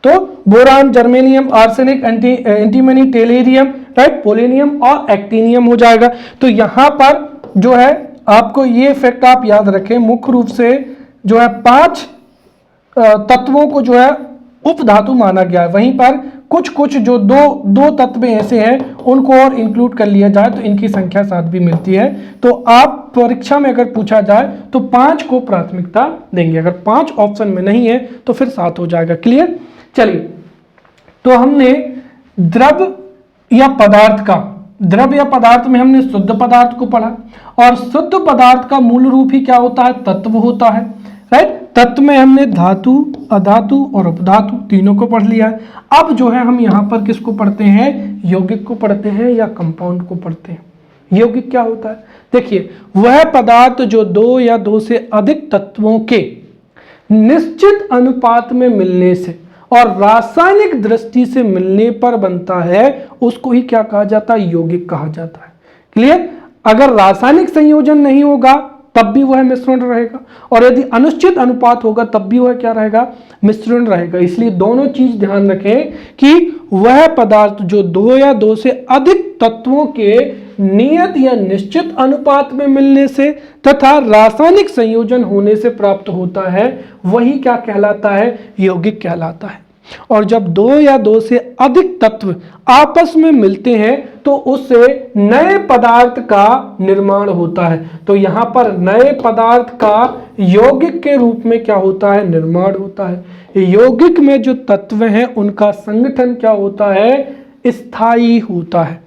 तो boron, germanium, arsenic, antimony, tellurium, right, polonium और एक्टिनियम हो जाएगा। तो यहाँ पर जो है आपको ये फैक्ट आप याद रखें, मुख्य रूप से जो है 5 तत्वों को जो है उपधातु माना गया है। वहीं पर कुछ कुछ जो दो तत्व ऐसे हैं उनको और इंक्लूड कर लिया जाए तो इनकी संख्या 7 भी मिलती है। तो आप परीक्षा में अगर पूछा जाए तो 5 को प्राथमिकता देंगे, अगर 5 ऑप्शन में नहीं है तो फिर 7 हो जाएगा। क्लियर? चलिए, तो हमने द्रव या पदार्थ में हमने शुद्ध पदार्थ को पढ़ा, और शुद्ध पदार्थ का मूल रूप ही क्या होता है? तत्व होता है, राइट। तत्व में हमने धातु, अधातु और उपधातु तीनों को पढ़ लिया है। अब जो है हम यहाँ पर किसको पढ़ते हैं? यौगिक को पढ़ते हैं या कंपाउंड को पढ़ते हैं। यौगिक क्या होता है? देखिए, वह पदार्थ जो 2 या 2 से अधिक तत्वों के निश्चित अनुपात में मिलने से और रासायनिक दृष्टि से मिलने पर बनता है, उसको ही क्या कहा जाता है? यौगिक कहा जाता है। क्लियर? अगर रासायनिक संयोजन नहीं होगा तब भी वह मिश्रण रहेगा, और यदि अनिश्चित अनुपात होगा तब भी वह क्या रहेगा? मिश्रण रहेगा। इसलिए दोनों चीज ध्यान रखें कि वह पदार्थ जो 2 या 2 से अधिक तत्वों के नियत या निश्चित अनुपात में मिलने से तथा रासायनिक संयोजन होने से प्राप्त होता है, वही क्या कहलाता है? यौगिक कहलाता है। और जब 2 या 2 से अधिक तत्व आपस में मिलते हैं तो उससे नए पदार्थ का निर्माण होता है। तो यहां पर नए पदार्थ का यौगिक के रूप में क्या होता है? निर्माण होता है। यौगिक में जो तत्व हैं उनका संगठन क्या होता है? स्थायी होता है।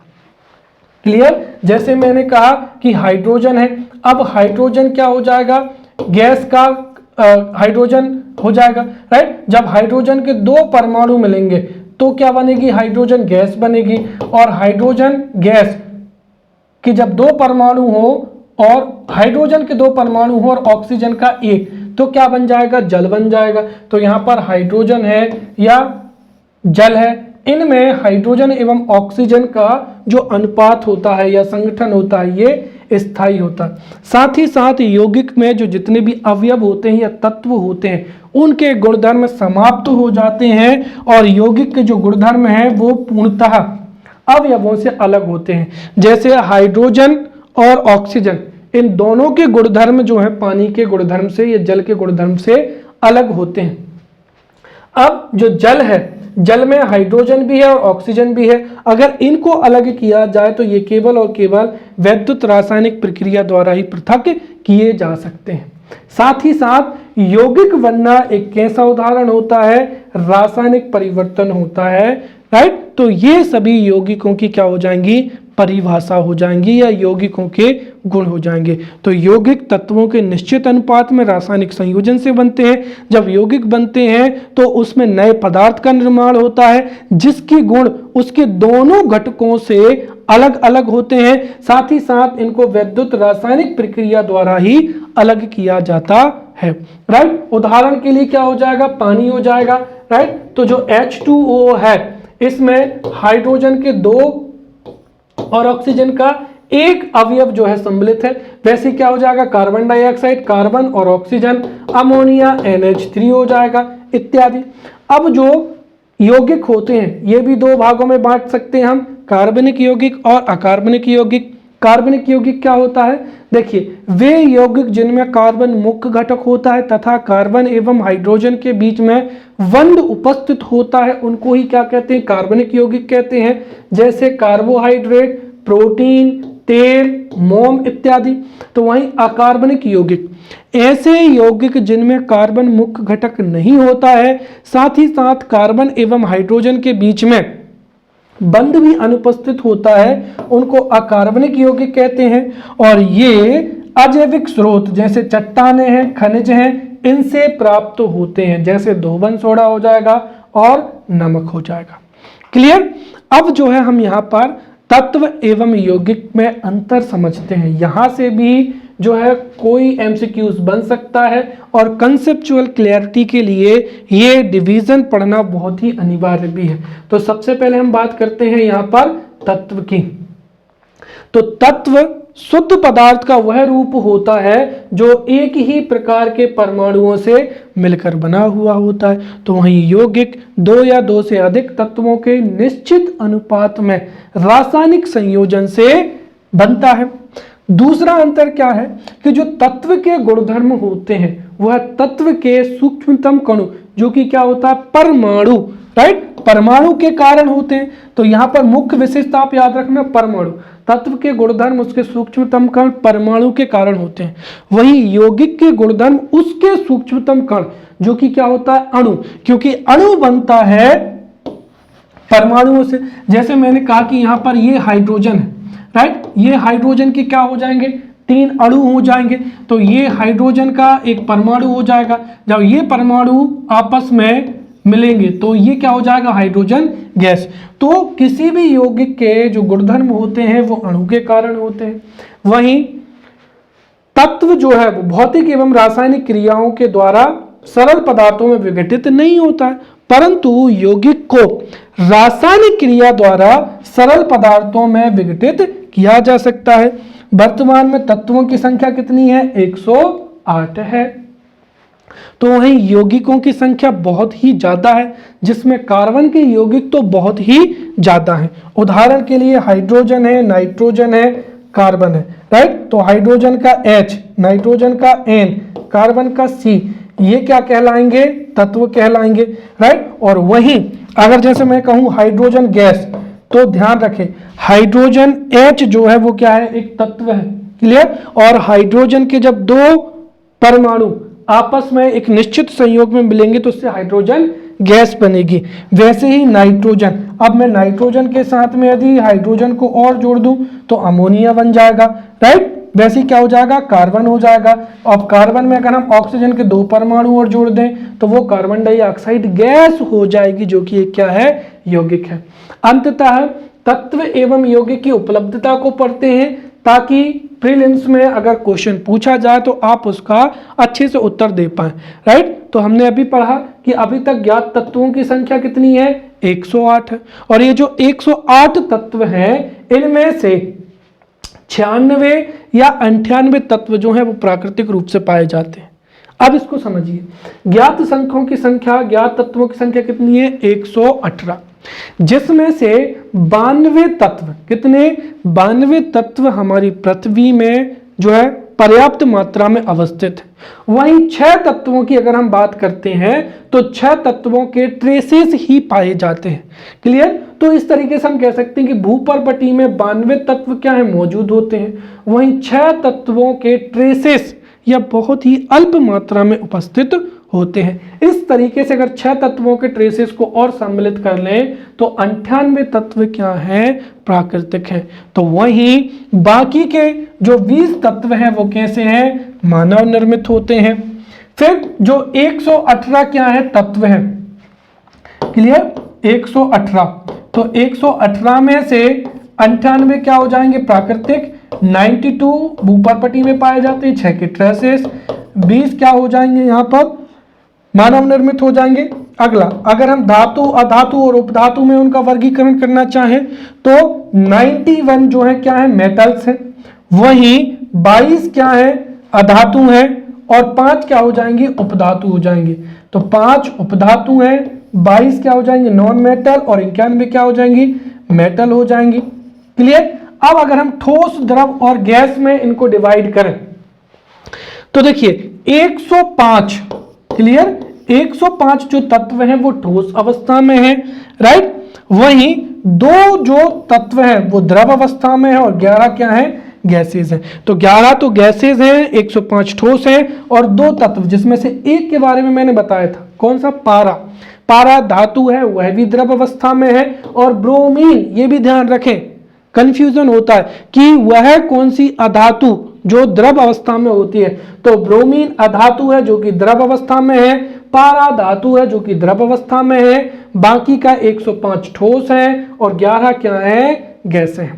क्लियर? जैसे मैंने कहा कि हाइड्रोजन है, अब हाइड्रोजन क्या हो जाएगा? गैस का हाइड्रोजन हो जाएगा, राइट। जब हाइड्रोजन के 2 परमाणु मिलेंगे तो क्या बनेगी? हाइड्रोजन गैस बनेगी। और हाइड्रोजन गैस कि जब 2 परमाणु हो और हाइड्रोजन के 2 परमाणु हो और ऑक्सीजन का 1, तो क्या बन जाएगा? जल बन जाएगा। तो यहां पर हाइड्रोजन है या जल है, इनमें हाइड्रोजन एवं ऑक्सीजन का जो अनुपात होता है या संगठन होता है ये स्थायी होता है। साथ ही साथ यौगिक में जो जितने भी अवयव होते हैं या तत्व होते हैं उनके गुणधर्म समाप्त हो जाते हैं, और यौगिक के जो गुणधर्म हैं वो पूर्णतः अवयवों से अलग होते हैं। जैसे हाइड्रोजन और ऑक्सीजन, इन दोनों के गुणधर्म जो है पानी के गुणधर्म से या जल के गुणधर्म से अलग होते हैं। अब जो जल है, जल में हाइड्रोजन भी है और ऑक्सीजन भी है। अगर इनको अलग किया जाए तो ये केवल और केवल वैद्युत रासायनिक प्रक्रिया द्वारा ही पृथक किए जा सकते हैं। साथ ही साथ यौगिक बनना एक कैसा उदाहरण होता है? रासायनिक परिवर्तन होता है, राइट। तो ये सभी यौगिकों की क्या हो जाएंगी? परिभाषा हो जाएंगी या यौगिकों के गुण हो जाएंगे। तो यौगिक तत्वों के निश्चित अनुपात में रासायनिक संयोजन से बनते हैं। जब यौगिक बनते हैं तो उसमें नए पदार्थ का निर्माण होता है जिसके गुण उसके दोनों घटकों से अलग अलग होते हैं। साथ ही साथ इनको वैद्युत रासायनिक प्रक्रिया द्वारा ही अलग किया जाता है, राइट। उदाहरण के लिए क्या हो जाएगा? पानी हो जाएगा, राइट। तो जो H2O है इसमें हाइड्रोजन के 2 और ऑक्सीजन का 1 अवयव जो है सम्मिलित है। वैसे क्या हो जाएगा? कार्बन डाइऑक्साइड, कार्बन और ऑक्सीजन, अमोनिया NH3 हो जाएगा इत्यादि। अब जो यौगिक होते हैं ये भी 2 भागों में बांट सकते हैं हम, कार्बनिक यौगिक और अकार्बनिक यौगिक। कार्बनिक यौगिक क्या होता है? देखिए, वे यौगिक जिनमें कार्बन मुख्य घटक होता है तथा कार्बन एवं हाइड्रोजन के बीच में बंध उपस्थित होता है उनको ही क्या कहते हैं? कार्बनिक यौगिक कहते हैं। जैसे कार्बोहाइड्रेट, प्रोटीन, तेल, मोम इत्यादि। तो वहीं अकार्बनिक यौगिक ऐसे यौगिक जिनमें कार्बन मुख्य घटक नहीं होता है, साथ ही साथ कार्बन एवं हाइड्रोजन के बीच में बंध भी अनुपस्थित होता है, उनको अकार्बनिक यौगिक कहते हैं। और ये अजैविक स्रोत जैसे चट्टानें हैं, खनिज हैं, इनसे प्राप्त होते हैं। जैसे धोबन सोडा हो जाएगा और नमक हो जाएगा। क्लियर? अब जो है हम यहाँ पर तत्व एवं यौगिक में अंतर समझते हैं। यहां से भी जो है कोई MCQs बन सकता है, और कंसेप्चुअल क्लैरिटी के लिए ये डिवीजन पढ़ना बहुत ही अनिवार्य भी है। तो सबसे पहले हम बात करते हैं यहाँ पर तत्व की। तो तत्व शुद्ध पदार्थ का वह रूप होता है जो एक ही प्रकार के परमाणुओं से मिलकर बना हुआ होता है। तो वहीं यौगिक 2 या 2 से अधिक तत्वों के निश्चित अनुपात में रासायनिक संयोजन से बनता है। दूसरा अंतर क्या है कि जो तत्व के गुणधर्म होते हैं वह तत्व के सूक्ष्मतम कणु जो कि क्या होता है परमाणु, राइट, परमाणु के कारण होते हैं। तो यहां पर मुख्य विशेषता आप याद रखना परमाणु, तत्व के गुणधर्म उसके सूक्ष्मतम कण परमाणु के कारण होते हैं। वहीं यौगिक के गुणधर्म उसके सूक्ष्मतम कण जो कि क्या होता है अणु, क्योंकि अणु बनता है परमाणुओं से। जैसे मैंने कहा कि यहां पर ये हाइड्रोजन है, राइट, ये हाइड्रोजन के क्या हो जाएंगे 3 अणु हो जाएंगे। तो ये हाइड्रोजन का एक परमाणु हो जाएगा। जब ये परमाणु आपस में मिलेंगे तो ये क्या हो जाएगा हाइड्रोजन गैस। तो किसी भी यौगिक के जो गुणधर्म होते हैं वो अणु के कारण होते हैं। वहीं तत्व जो है वो भौतिक एवं रासायनिक क्रियाओं के द्वारा सरल पदार्थों में विघटित नहीं होता है, परंतु यौगिक को रासायनिक क्रिया द्वारा सरल पदार्थों में विघटित किया जा सकता है। वर्तमान में तत्वों की संख्या कितनी है 108 है। तो वहीं यौगिकों की संख्या बहुत ही ज्यादा है, जिसमें कार्बन के यौगिक तो बहुत ही ज्यादा हैं। उदाहरण के लिए हाइड्रोजन है, नाइट्रोजन है, कार्बन है, राइट। तो हाइड्रोजन का H, नाइट्रोजन का N, कार्बन का C, ये क्या कहलाएंगे तत्व कहलाएंगे, राइट। और वहीं अगर जैसे मैं कहूं हाइड्रोजन गैस, तो ध्यान रखें हाइड्रोजन H जो है वो क्या है एक तत्व है, क्लियर। और हाइड्रोजन के जब 2 परमाणु आपस में एक निश्चित संयोग में मिलेंगे तो उससे हाइड्रोजन गैस बनेगी। वैसे ही नाइट्रोजन, अब मैं नाइट्रोजन के साथ में यदि हाइड्रोजन को और जोड़ दूं तो अमोनिया बन जाएगा, राइट। वैसे ही क्या हो जाएगा कार्बन हो जाएगा। अब कार्बन में अगर हम ऑक्सीजन के 2 परमाणु और जोड़ दें तो वो कार्बन डाइऑक्साइड गैस हो जाएगी, जो कि एक क्या है यौगिक है। अंततः तत्व एवं यौगिक की उपलब्धता को पढ़ते हैं ताकि प्रीलिम्स में अगर क्वेश्चन पूछा जाए तो आप उसका अच्छे से उत्तर दे पाएं, राइट। तो हमने अभी पढ़ा कि अभी तक ज्ञात तत्वों की संख्या कितनी है 108 है, और ये जो 108 तत्व हैं इनमें से 96 या 98 तत्व जो है वो प्राकृतिक रूप से पाए जाते हैं। अब इसको समझिए, ज्ञात संख्याओं की संख्या, ज्ञात तत्वों की संख्या कितनी है 118, जिसमें से 92 तत्व, कितने 92 तत्व हमारी पृथ्वी में जो है पर्याप्त मात्रा में अवस्थित है। वहीं 6 तत्वों की अगर हम बात करते हैं तो 6 तत्वों के ट्रेसेस ही पाए जाते हैं, क्लियर। तो इस तरीके से हम कह सकते हैं कि भूपर्पटी में 92 तत्व क्या है मौजूद होते हैं, वहीं 6 तत्वों के ट्रेसेस या बहुत ही अल्प मात्रा में उपस्थित होते हैं। इस तरीके से अगर 6 तत्वों के ट्रेसेस को और सम्मिलित कर लें तो 98 तत्व क्या हैं प्राकृतिक हैं। तो वहीं बाकी के जो 20 तत्व हैं वो कैसे हैं मानव निर्मित होते हैं। फिर जो 118 क्या है तत्व है, क्लियर 118। तो 118 में से 98 क्या हो जाएंगे प्राकृतिक, 92 भूपर्पटी में पाए जाते हैं 6 के ट्रेसेस, 20 क्या हो जाएंगे यहाँ पर मानव निर्मित हो जाएंगे। अगला अगर हम धातु, अधातु और उपधातु में उनका वर्गीकरण करना चाहें तो 91 जो है क्या है मेटल्स है, वहीं 22 क्या है अधातु है और 5 क्या हो जाएंगे उपधातु हो जाएंगे। तो 5 उपधातु है, 22 क्या हो जाएंगे नॉन मेटल और 91 क्या हो जाएंगी मेटल हो जाएंगी, क्लियर। अब अगर हम ठोस द्रव और गैस में इनको डिवाइड करें तो देखिए 105, क्लियर 105 जो तत्व हैं वो ठोस अवस्था में हैं, राइट। वहीं 2 जो तत्व हैं वो द्रव अवस्था में है और 11 क्या है गैसेज हैं। तो 11 तो गैसेज हैं, 105 ठोस हैं और 2 तत्व जिसमें से एक के बारे में मैंने बताया था कौन सा पारा, पारा धातु है वह भी द्रव अवस्था में है। और ब्रोमीन, ये भी ध्यान रखें कंफ्यूजन होता है कि वह कौन सी अधातु जो द्रव अवस्था में होती है। तो ब्रोमीन अधातु है जो कि द्रव अवस्था में है, पारा धातु है जो कि द्रव अवस्था में है, बाकी का 105 ठोस है और 11 क्या है गैस है।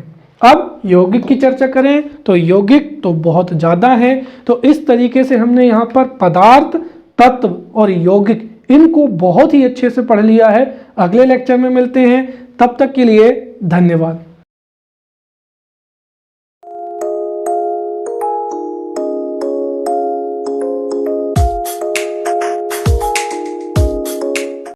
अब यौगिक की चर्चा करें तो यौगिक तो बहुत ज्यादा है। तो इस तरीके से हमने यहाँ पर पदार्थ, तत्व और यौगिक इनको बहुत ही अच्छे से पढ़ लिया है। अगले लेक्चर में मिलते हैं, तब तक के लिए धन्यवाद।